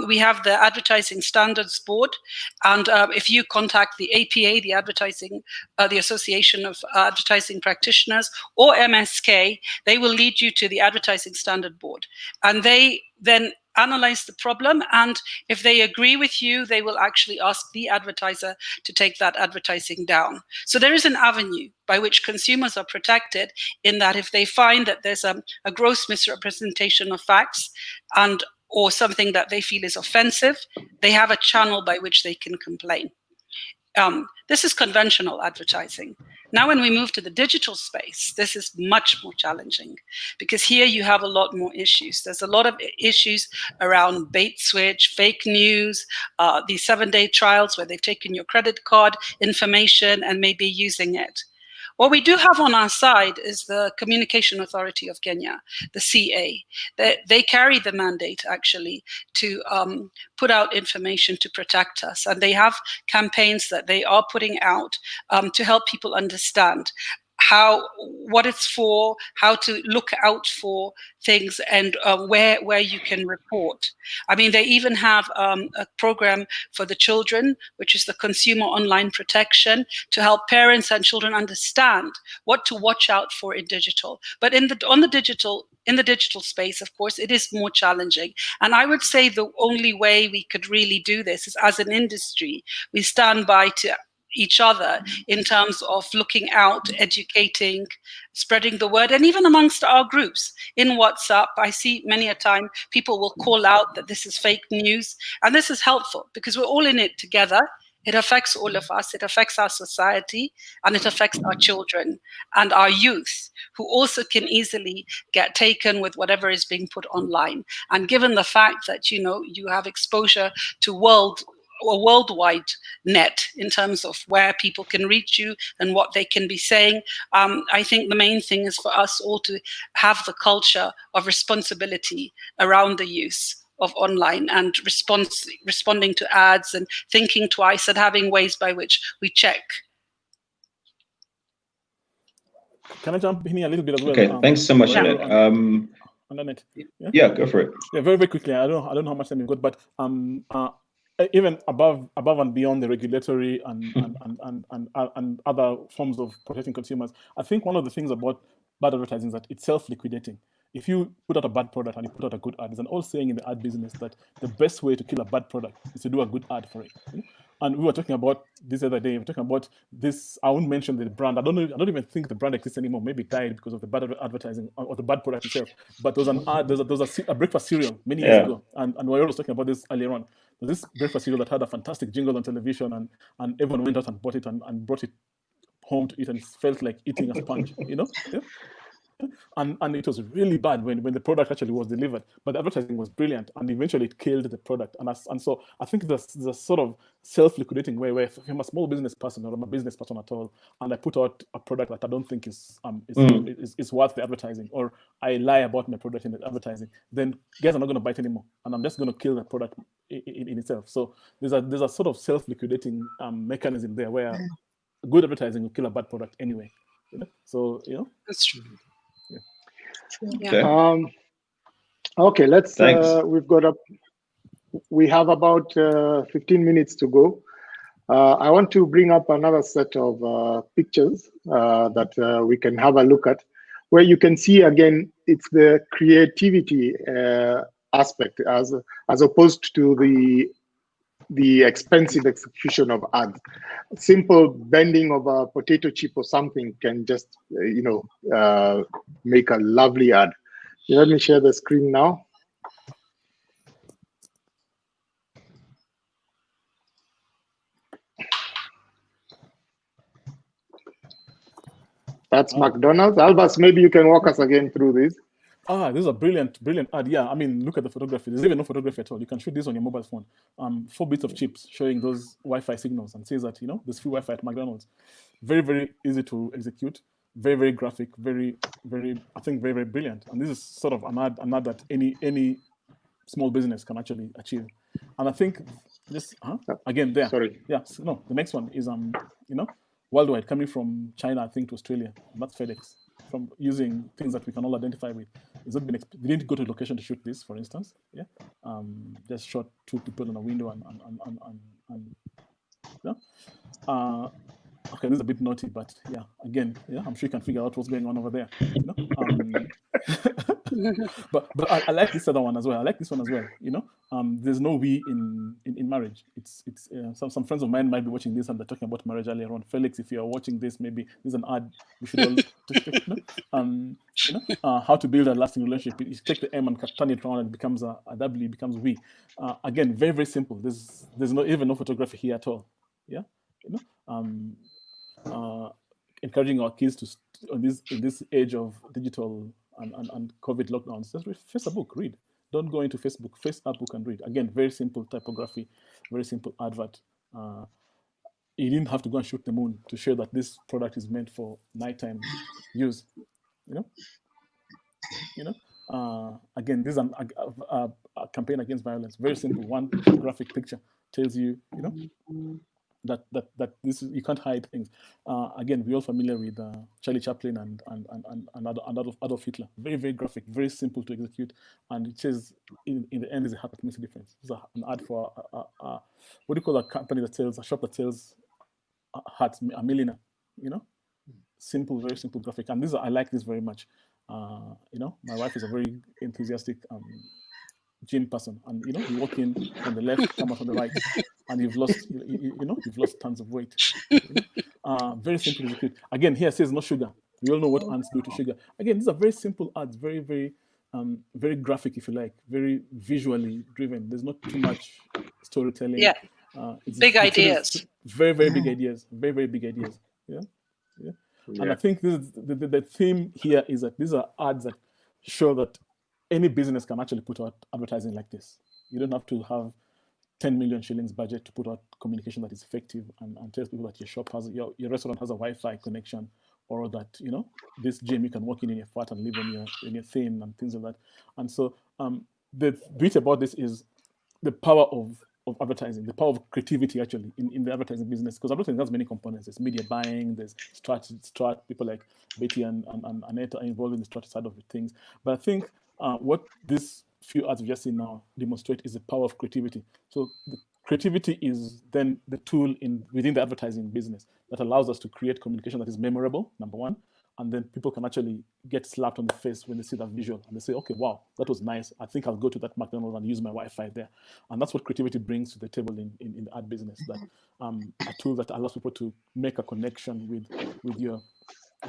We have the Advertising Standards Board, and if you contact the APA, the Association of Advertising Practitioners, or MSK, they will lead you to the Advertising Standard Board, and they then analyze the problem, and if they agree with you, they will actually ask the advertiser to take that advertising down. So there is an avenue by which consumers are protected in that if they find that there's a gross misrepresentation of facts or something that they feel is offensive, they have a channel by which they can complain. This is conventional advertising. Now, when we move to the digital space, this is much more challenging because here you have a lot more issues. There's a lot of issues around bait switch, fake news, these 7-day trials where they've taken your credit card information and maybe using it. What we do have on our side is the Communication Authority of Kenya, the CA. They carry the mandate actually to put out information to protect us. And they have campaigns that they are putting out to help people understand what it's for, how to look out for things, and where you can report. I mean, they even have a program for the children, which is the Consumer Online Protection, to help parents and children understand what to watch out for in digital. But in the digital space, of course, it is more challenging. And I would say the only way we could really do this is as an industry, we stand by to each other in terms of looking out, educating, spreading the word, and even amongst our groups. In WhatsApp, I see many a time people will call out that this is fake news, and this is helpful because we're all in it together. It affects all of us, it affects our society, and it affects our children and our youth, who also can easily get taken with whatever is being put online. And given the fact that, you have exposure to a worldwide net in terms of where people can reach you and what they can be saying. I think the main thing is for us all to have the culture of responsibility around the use of online and responding to ads and thinking twice and having ways by which we check.
Can I jump in here a little bit as well?
Okay, thanks so much, Annette.
Annette.
Yeah, go for it.
Yeah, very, very quickly. I don't know how much time you've got, but even above and beyond the regulatory and other forms of protecting consumers, I think one of the things about bad advertising is that it's self-liquidating. If you put out a bad product and you put out a good ad, there's an old saying in the ad business that the best way to kill a bad product is to do a good ad for it. And we were talking about this other day. We were talking about this. I won't mention the brand. I don't even think the brand exists anymore. Maybe it died because of the bad advertising or the bad product itself. But there was an ad. There was a breakfast cereal many years ago, and we were talking about this earlier on. There's this breakfast cereal that had a fantastic jingle on television, and everyone went out and bought it and brought it home to eat, and it felt like eating a sponge. Yeah? And it was really bad when the product actually was delivered, but the advertising was brilliant, and eventually it killed the product. And so I think there's a sort of self-liquidating way where if I'm a small business person or I'm a business person at all, and I put out a product that I don't think is worth the advertising, or I lie about my product in the advertising, then guys are not going to buy it anymore, and I'm just going to kill the product in itself. So there's a sort of self-liquidating mechanism there where good advertising will kill a bad product anyway. So
that's true.
Okay.
Okay, let's we have about 15 minutes to go. I want to bring up another set of pictures that we can have a look at, where you can see again it's the creativity aspect as opposed to the expensive execution of ads. Simple bending of a potato chip or something can just make a lovely ad. Let me share the screen now. That's McDonald's. Albus, maybe you can walk us again through this.
This is a brilliant ad. Yeah, I mean, look at the photography. There's even no photography at all. You can shoot this on your mobile phone. 4 bits of chips showing those Wi-Fi signals, and says that there's free Wi-Fi at McDonald's. Very, very easy to execute. Very, very graphic. Very, very, I think very, very brilliant. And this is sort of an ad that any small business can actually achieve. And I think this again there.
Sorry.
Yeah. No, the next one is worldwide, coming from China, I think, to Australia. And that's FedEx. From using things that we can all identify with. They didn't go to a location to shoot this, for instance. Yeah, just shot 2 people in a window okay, this is a bit naughty, but yeah, again, I'm sure you can figure out what's going on over there. But I like this other one as well. I like this one as well. There's no we in marriage. It's some friends of mine might be watching this and they're talking about marriage earlier on. Felix, if you're watching this, maybe this is an ad we should all how to build a lasting relationship. You take the M and turn it around and it becomes a W, becomes we. Again, very, very simple. There's even no photography here at all. Yeah, encouraging our kids to in this age of digital and COVID lockdowns, just face a book, read. Don't go into Facebook, face a book and read. Again, very simple typography, very simple advert. You didn't have to go and shoot the moon to show that this product is meant for nighttime use. Again, this is a campaign against violence. Very simple. One graphic picture tells you, that this is, you can't hide things. Again, we're all familiar with Charlie Chaplin and Adolf Hitler. Very, very graphic, very simple to execute, and it says in the end is a hat that makes a difference. This is an ad for what do you call a company that sells, a shop that sells hats, a milliner. Simple, very simple graphic, and I like this very much. My wife is a very enthusiastic gym person, and you walk in on the left, come out on the right, and you've lost tons of weight. Very simple to execute. Again, here it says no sugar. We all know what ants do to sugar. Again, these are very simple ads, very, very very graphic, if you like, very visually driven. There's not too much storytelling.
Yeah. Big ideas.
Very, very big ideas. Very, very big ideas. Yeah. And I think this is the theme here is that these are ads that show that any business can actually put out advertising like this. You don't have to have 10 million shillings budget to put out communication that is effective and tell people that your shop has your restaurant has a Wi-Fi connection, or that this gym you can walk in your flat and live in your thin and things like that. And so the bit about this is the power of of advertising, the power of creativity actually in the advertising business, because advertising has many components. There's media buying, there's strat, people like Betty and Annette are involved in the strat side of things. But I think what these few ads we've just seen now demonstrate is the power of creativity. So the creativity is then the tool within the advertising business that allows us to create communication that is memorable, number one, and then people can actually get slapped on the face when they see that visual and they say, okay, wow, that was nice. I think I'll go to that McDonald's and use my Wi-Fi there. And that's what creativity brings to the table in the ad business, that a tool that allows people to make a connection with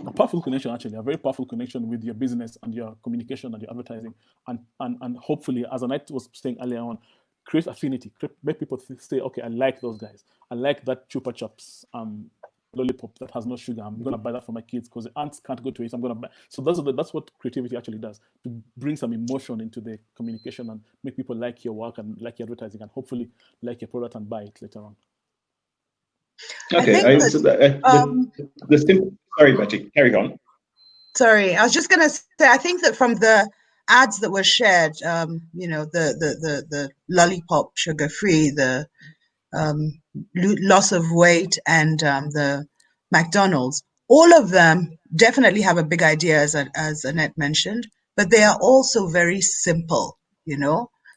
a powerful connection, actually, a very powerful connection with your business and your communication and your advertising. And hopefully, as Annette was saying earlier on, create affinity, make people say, okay, I like those guys. I like that Chupa Chups lollipop that has no sugar. I'm going to buy that for my kids because the aunts can't go to it. I'm going to buy. So that's what creativity actually does, to bring some emotion into the communication and make people like your work and like your advertising and hopefully like your product and buy it later on.
Okay, sorry, Betty, carry on.
Sorry, I was just going to say, I think that from the ads that were shared, the lollipop sugar-free, the loss of weight, and the McDonald's, all of them definitely have a big idea, as Annette mentioned, but they are also very simple,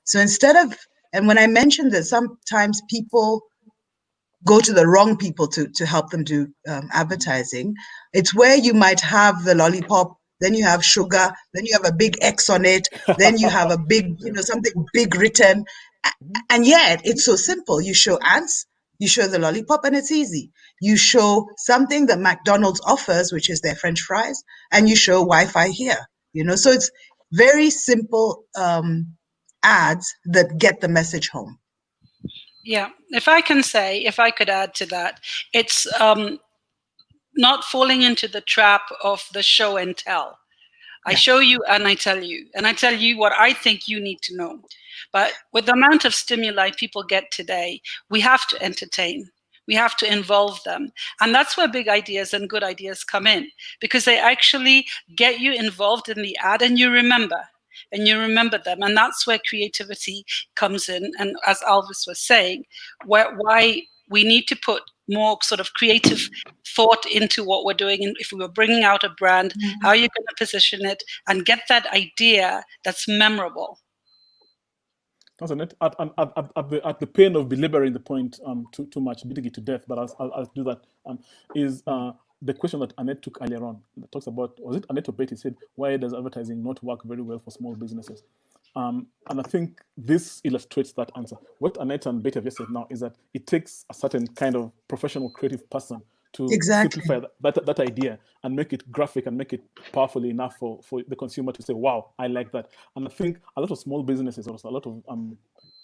So and when I mentioned that sometimes people go to the wrong people to help them do advertising, it's where you might have the lollipop, then you have sugar, then you have a big X on it, then you have a big, something big written. And yet it's so simple. You show ants, you show the lollipop, and it's easy. You show something that McDonald's offers, which is their French fries, and you show Wi-Fi here, So it's very simple ads that get the message home.
Yeah, if I could add to that, it's not falling into the trap of the show and tell. I show you and I tell you what I think you need to know. But with the amount of stimuli people get today, we have to entertain. We have to involve them. And that's where big ideas and good ideas come in, because they actually get you involved in the ad and you remember them. And that's where creativity comes in. And as Alvis was saying, why we need to put more sort of creative thought into what we're doing. And if we were bringing out a brand, how are you going to position it and get that idea that's memorable?
At the pain of belaboring the point too much, beating it to death, but I'll do that, is the question that Annette took earlier on. That talks about, was it Annette or Betty said, why does advertising not work very well for small businesses? And I think this illustrates that answer. What Annette and Betty have just said now is that it takes a certain kind of professional creative person to simplify that idea and make it graphic and make it powerful enough for the consumer to say, wow, I like that. And I think a lot of small businesses, also a lot of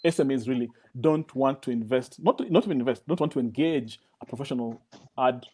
SMEs really don't want to invest, don't want to engage a professional ad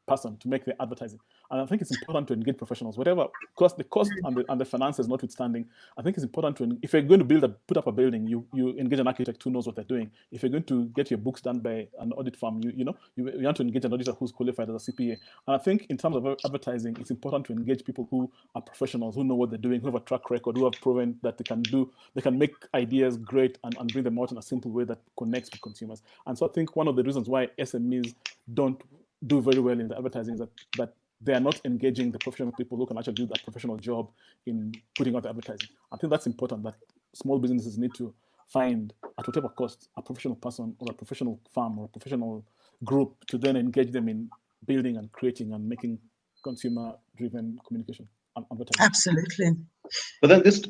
person to make the advertising. And I think it's important to engage professionals, whatever cost, the cost and the finances notwithstanding. I think it's important to, if you're going to put up a building, you engage an architect who knows what they're doing. If you're going to get your books done by an audit firm, you want to engage an auditor who's qualified as a CPA. And I think in terms of advertising, it's important to engage people who are professionals, who know what they're doing, who have a track record, who have proven that they can make ideas great and bring them out in a simple way that connects with consumers. And so I think one of the reasons why SMEs don't do very well in the advertising is that they are not engaging the professional people who can actually do that professional job in putting out the advertising. I think that's important, that small businesses need to find, at whatever cost, a professional person or a professional firm or a professional group to then engage them in building and creating and making consumer-driven communication and advertising.
Absolutely.
But then this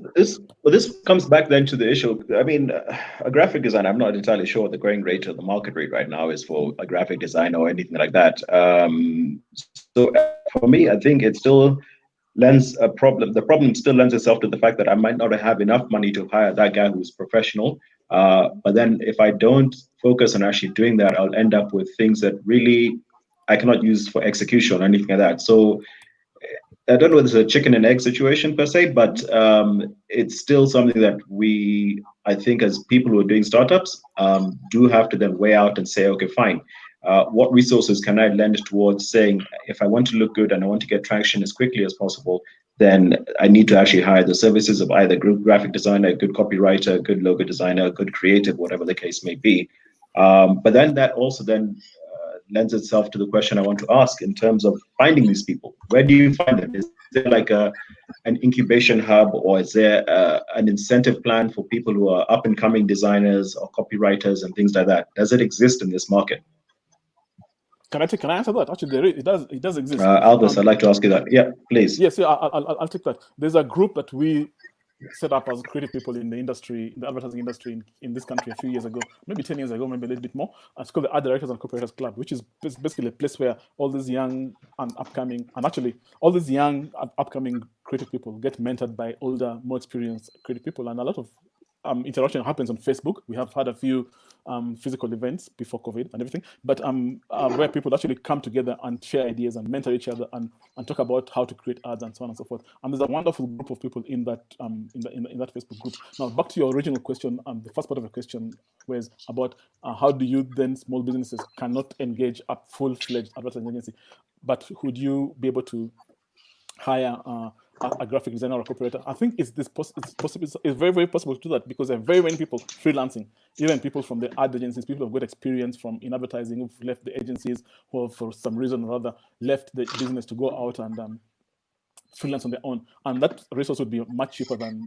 comes back then to the issue. I mean, a graphic design, I'm not entirely sure what the going rate or the market rate right now is for a graphic design or anything like that. So for me, I think it still lends a problem. The problem still lends itself to the fact that I might not have enough money to hire that guy who's professional. But then if I don't focus on actually doing that, I'll end up with things that really I cannot use for execution or anything like that. So I don't know if it's a chicken and egg situation per se, but it's still something that I think as people who are doing startups, do have to then weigh out and say, okay, fine. What resources can I lend towards saying, if I want to look good and I want to get traction as quickly as possible, then I need to actually hire the services of either a good graphic designer, a good copywriter, a good logo designer, a good creative, whatever the case may be. But then that also then lends itself to the question I want to ask in terms of finding these people. Where do you find them? Is there like an incubation hub, or is there an incentive plan for people who are up and coming designers or copywriters and things like that? Does it exist in this market?
Can I answer that? Actually, it does exist.
Alvis, I'd like to ask you that. Yeah, please.
Yes, yeah, I'll take that. There's a group that we set up as creative people in the industry, the advertising industry in this country a few years ago, maybe 10 years ago, maybe a little bit more. It's called the Art Directors and Copywriters Club, which is basically a place where all these young and upcoming, and actually all these young upcoming creative people get mentored by older, more experienced creative people, and a lot of interaction happens on Facebook. We have had a few physical events before COVID and everything, but where people actually come together and share ideas and mentor each other and talk about how to create ads and so on and so forth. And there's a wonderful group of people in that in that Facebook group. Now, back to your original question, the first part of the question was about how do you then, small businesses cannot engage a full-fledged advertising agency, but would you be able to hire a graphic designer or a copywriter? I think it's possible. It's very, very possible to do that, because there are very many people freelancing, even people from the ad agencies, people who've got experience in advertising, who've left the agencies, who have, for some reason or other, left the business to go out and freelance on their own. And that resource would be much cheaper than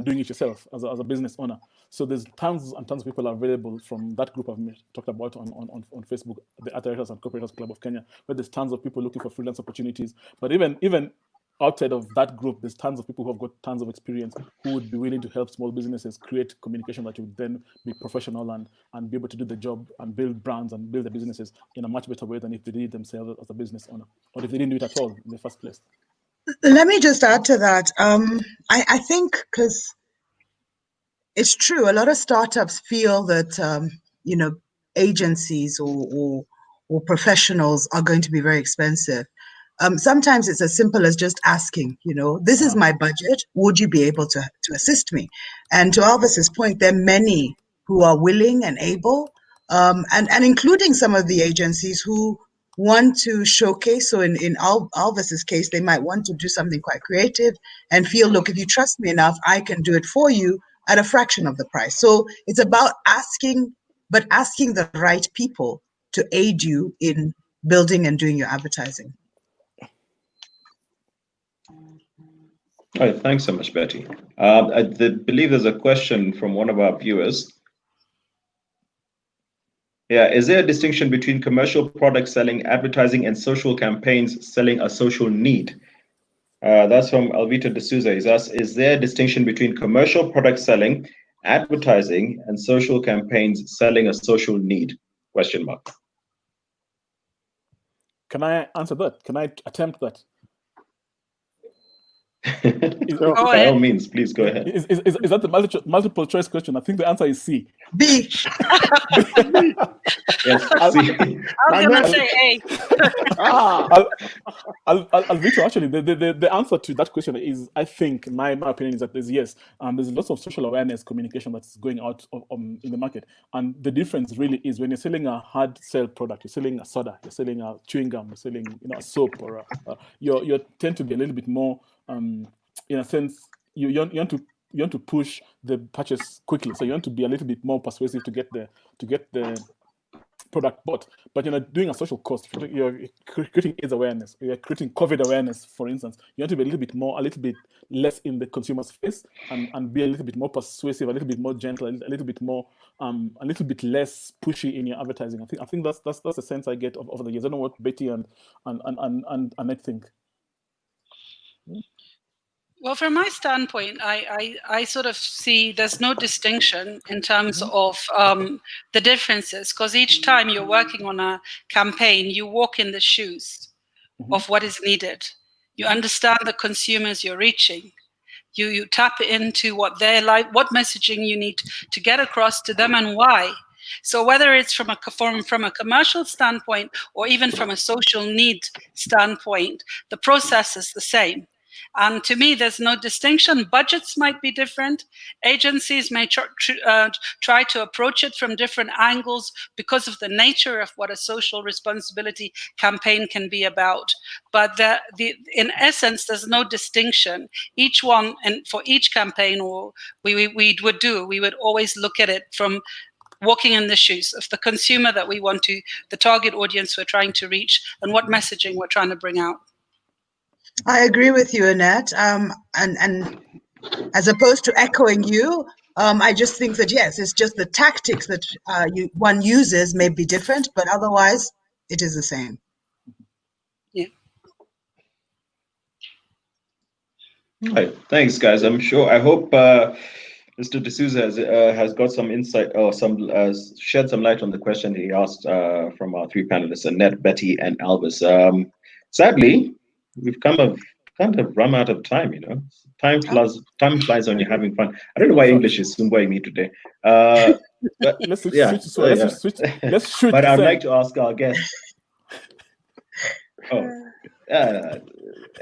doing it yourself as a business owner. So there's tons and tons of people available from that group I've talked about on Facebook, the Art Directors and Copywriters Club of Kenya, where there's tons of people looking for freelance opportunities. But even outside of that group, there's tons of people who have got tons of experience who would be willing to help small businesses create communication that would then be professional and be able to do the job and build brands and build their businesses in a much better way than if they did it themselves as a business owner, or if they didn't do it at all in the first place.
Let me just add to that. I think, because it's true, a lot of startups feel that agencies or professionals are going to be very expensive. Sometimes it's as simple as just asking, this is my budget, would you be able to assist me? And to Alvis's point, there are many who are willing and able, and including some of the agencies who want to showcase. So in Alvis's case, they might want to do something quite creative and feel, look, if you trust me enough, I can do it for you at a fraction of the price. So it's about asking, but asking the right people to aid you in building and doing your advertising.
All right, thanks so much, Betty. I believe there's a question from one of our viewers. Yeah, is there a distinction between commercial product selling, advertising, and social campaigns selling a social need? That's from Alvito D'Souza. He's asked, is there a distinction between commercial product selling, advertising, and social campaigns selling a social need? Question mark.
Can I answer that? Can I attempt that?
By all means, please go ahead.
Is that the multiple choice question? I think the answer is C.
B.
Yes, C.
I was going to say A.
Alvito, actually, the answer to that question is, I think, my opinion is that there's yes. There's lots of social awareness communication that's going out in the market. And the difference really is when you're selling a hard sell product, you're selling a soda, you're selling a chewing gum, you're selling a soap, or you tend to be a little bit more, in a sense, you want to push the purchase quickly, so you want to be a little bit more persuasive to get the product bought. But you're not doing a social cost. You're creating AIDS awareness, you're creating COVID awareness, for instance. You want to be a little bit less in the consumer's face and be a little bit more persuasive, a little bit more gentle, a little bit more, a little bit less pushy in your advertising. I think that's the sense I get over the years. I don't know what Betty and Annette think.
Well, from my standpoint, I sort of see there's no distinction in terms of the differences, because each time you're working on a campaign, you walk in the shoes of what is needed. You understand the consumers you're reaching. You tap into what they're like, what messaging you need to get across to them, and why. So whether it's from a commercial standpoint or even from a social need standpoint, the process is the same. And to me, there's no distinction. Budgets might be different. Agencies may try to approach it from different angles because of the nature of what a social responsibility campaign can be about. But in essence, there's no distinction. Each one, and for each campaign, or we would always look at it from walking in the shoes of the consumer that we want to, the target audience we're trying to reach, and what messaging we're trying to bring out.
I agree with you, Annette. And as opposed to echoing you, I just think that, yes, it's just the tactics that one uses may be different, but otherwise it is the same.
Yeah.
All right. Thanks, guys. I hope Mr. D'Souza has got some insight or shed some light on the question he asked from our three panelists, Annette, Betty, and Elvis. Sadly, we've kind of run out of time. Time flies when you're having fun. I don't know why English is swinging me today. But
let's switch.
Let's switch. But I'd like to ask our guest.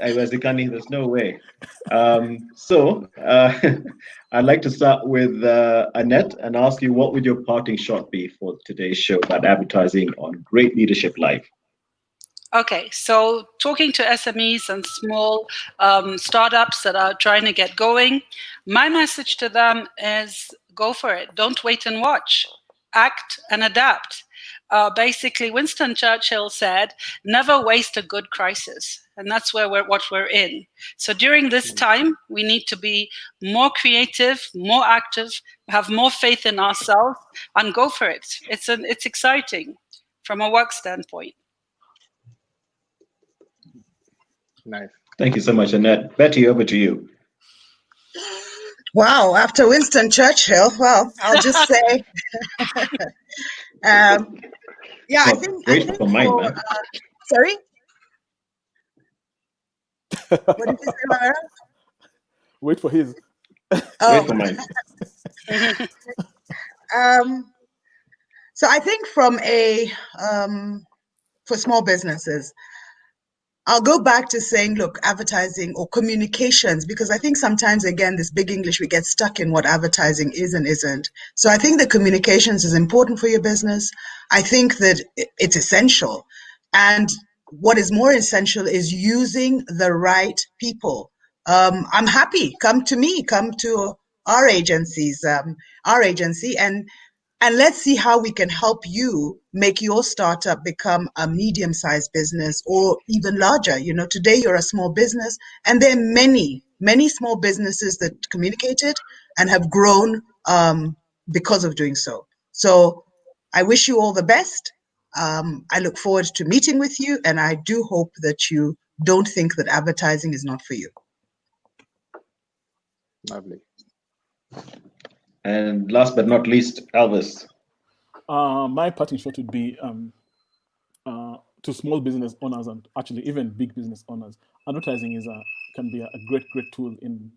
There's no way. So I'd like to start with Annette and ask you, what would your parting shot be for today's show about advertising on Great Leadership Live?
Okay, so talking to SMEs and small startups that are trying to get going, my message to them is go for it. Don't wait and watch. Act and adapt. Basically, Winston Churchill said, never waste a good crisis. And that's what we're in. So during this time, we need to be more creative, more active, have more faith in ourselves, and go for it. It's exciting from a work standpoint.
Nice.
Thank you so much, Annette. Betty, over to you.
Wow, after Winston Churchill, well, I'll just say, I think
for mine, man.
Sorry? What did you say, Lara?
Wait for his.
Oh.
Wait for mine.
So I think for small businesses, I'll go back to saying, look, advertising or communications, because I think sometimes, again, this big English, we get stuck in what advertising is and isn't. So I think the communications is important for your business. I think that it's essential. And what is more essential is using the right people. I'm happy. Come to me. Come to our agency, and let's see how we can help you make your startup become a medium-sized business or even larger. Today you're a small business, and there are many, many small businesses that communicated and have grown because of doing so. So I wish you all the best. I look forward to meeting with you, and I do hope that you don't think that advertising is not for you.
Lovely.
And last but not least, Elvis.
My parting shot would be to small business owners and actually even big business owners. Advertising can be a great tool in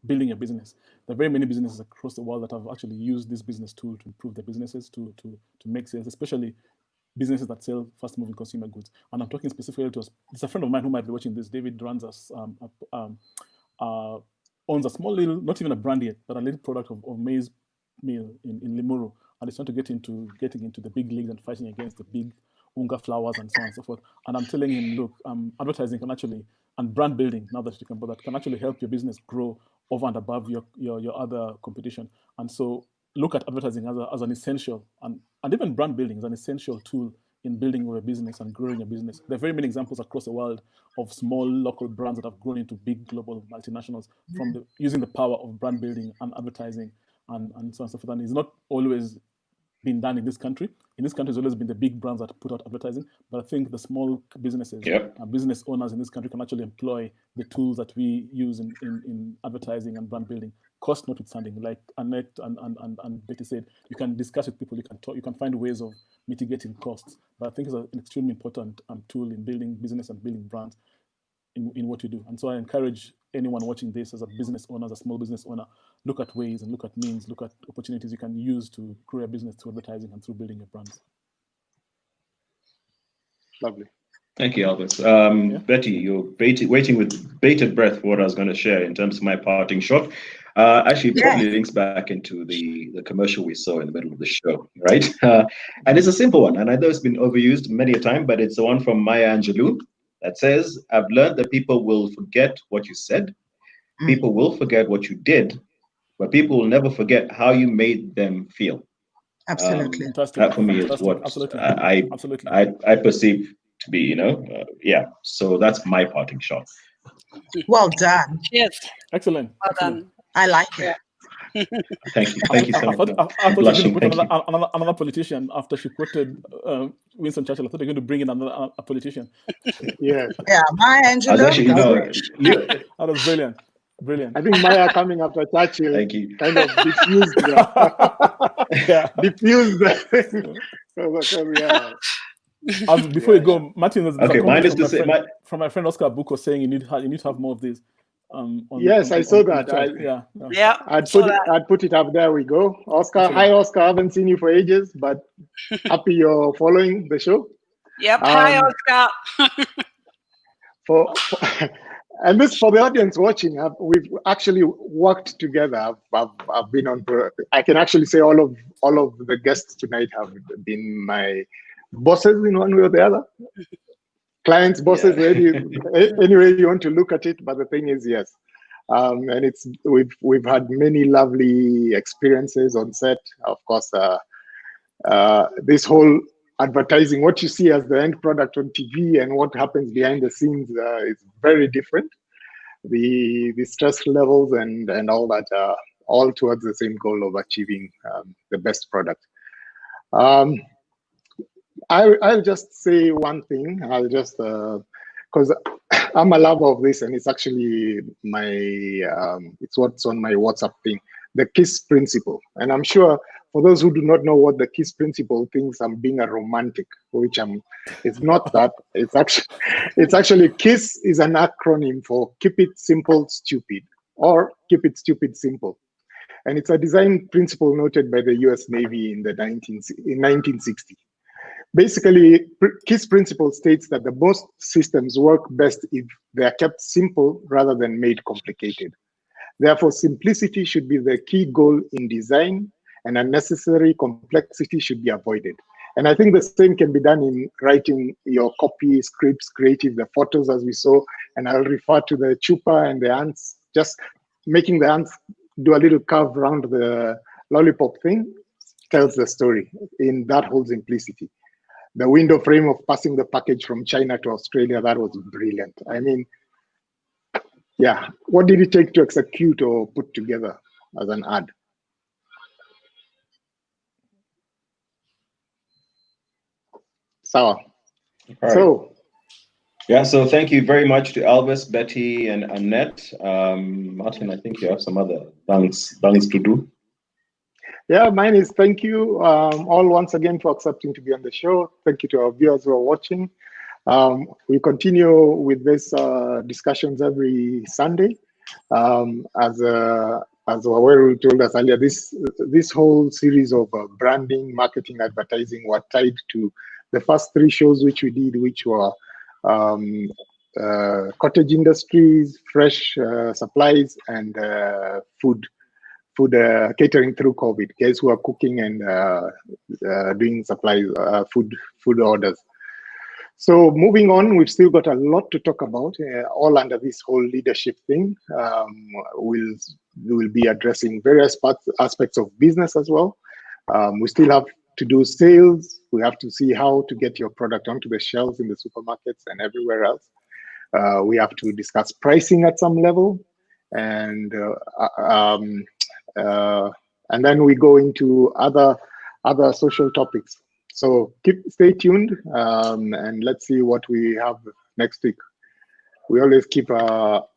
building a business. There are very many businesses across the world that have actually used this business tool to improve their businesses, to make sales, especially businesses that sell fast-moving consumer goods. And I'm talking specifically to it's a friend of mine who might be watching this. David runs owns a small little, not even a brand yet, but a little product of maize meal in Limuru, and he's trying to getting into the big leagues and fighting against the big unga flowers and so on and so forth. And I'm telling him, look, advertising can actually, and brand building, now that you can, but that can actually help your business grow over and above your other competition. And so look at advertising as an essential, and even brand building is an essential tool in building your business and growing your business. There are very many examples across the world of small local brands that have grown into big global multinationals from using the power of brand building and advertising and so on and so forth. And it's not always been done in this country. In this country, it's always been the big brands that put out advertising. But I think the small businesses, business owners in this country can actually employ the tools that we use in advertising and brand building, cost notwithstanding. Like Annette and Betty said, you can discuss with people, you can talk, you can find ways of mitigating costs. But I think it's an extremely important tool in building business and building brands in what you do. And so I encourage anyone watching this as a business owner, as a small business owner, look at ways and look at means, look at opportunities you can use to grow a business through advertising and through building your brands.
Lovely.
Thank you, Elvis.
Yeah.
Betty, you're waiting with bated breath for what I was going to share in terms of my parting shot. Actually, it probably links back into the commercial we saw in the middle of the show, right? And it's a simple one, and I know it's been overused many a time, but it's the one from Maya Angelou that says, "I've learned that people will forget what you said, people will forget what you did, but people will never forget how you made them feel."
Absolutely.
Fantastic.
That for me is
Fantastic.
what
Absolutely. Absolutely.
I perceive to be, yeah. So that's my parting shot.
Well done.
Yes.
Excellent.
Well
Excellent.
done.
I like it.
Thank you. Thank you so
I
much.
thought you were going
Blushing.
to
Thank
put
you.
another politician after she quoted Winston Churchill. I thought they were going to bring in a politician.
Yes.
Yeah, Maya
I was
Angelou.
actually,
That was brilliant. Brilliant.
I think Maya coming after Churchill
Thank you.
kind of diffused
Yeah.
diffused the thing. So, yeah.
Before you
Yeah.
go, Martin, there's
Okay,
a comment
mine is to say,
from my friend Oscar Buko saying you need to have more of these.
Yes, I saw that.
Yeah.
I'd put it up. There we go. Oscar.
Excellent.
Hi, Oscar. I haven't seen you for ages, but happy you're following the show.
Yep. Hi, Oscar.
And this for the audience watching, we've actually worked together. I've been on. I can actually say all of the guests tonight have been my bosses in one way or the other. Clients, bosses, any way you want to look at it. But the thing is, yes, and we've had many lovely experiences on set. Of course, this whole advertising, what you see as the end product on TV and what happens behind the scenes is very different. The stress levels and all that are all towards the same goal of achieving the best product. I'll just say one thing. I'll just because I'm a lover of this, and it's actually my it's what's on my WhatsApp thing, the KISS principle. And I'm sure for those who do not know what the KISS principle thinks, I'm being a romantic, which it's not that. It's actually KISS is an acronym for Keep It Simple, Stupid, or Keep It Stupid, Simple. And it's a design principle noted by the US Navy in 1960. Basically, KISS principle states that the most systems work best if they are kept simple rather than made complicated. Therefore, simplicity should be the key goal in design, and unnecessary complexity should be avoided. And I think the same can be done in writing your copy, scripts, creative, the photos as we saw, and I'll refer to the chupa and the ants, just making the ants do a little curve around the lollipop thing tells the story in that whole simplicity. The window frame of passing the package from China to Australia, that was brilliant. I mean, yeah, what did it take to execute or put together as an ad? Sawa.
Right. So thank you very much to Elvis, Betty, and Annette. Martin, I think you have some other thanks to do.
Yeah, mine is thank you all once again for accepting to be on the show. Thank you to our viewers who are watching. We continue with these discussions every Sunday. As Waweru told us earlier, this whole series of branding, marketing, advertising were tied to the first 3 shows which we did, which were cottage industries, fresh supplies, and food catering through COVID. Guys who are cooking and doing supplies, food orders. So moving on, we've still got a lot to talk about, all under this whole leadership thing. We'll be addressing various aspects of business as well. We still have to do sales. We have to see how to get your product onto the shelves in the supermarkets and everywhere else. We have to discuss pricing at some level, and then we go into other social topics. So stay tuned, and let's see what we have next week. We always keep our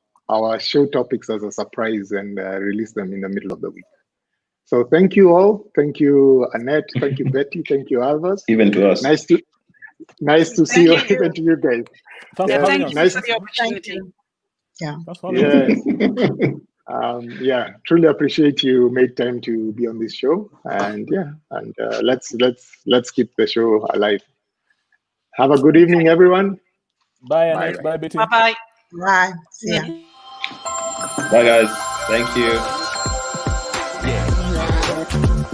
show topics as a surprise and release them in the middle of the week. So thank you all. Thank you, Annette. Thank you, Betty. Thank you, Alvas.
Even to us.
Nice to see you. Even to you guys.
Thank you for the opportunity.
Yeah.
Truly appreciate you made time to be on this show, and let's keep the show alive. Have a good evening, everyone.
Bye, Annette. Bye, Betty.
Bye-bye.
Bye. See ya.
Bye, guys. Thank you.
Yeah.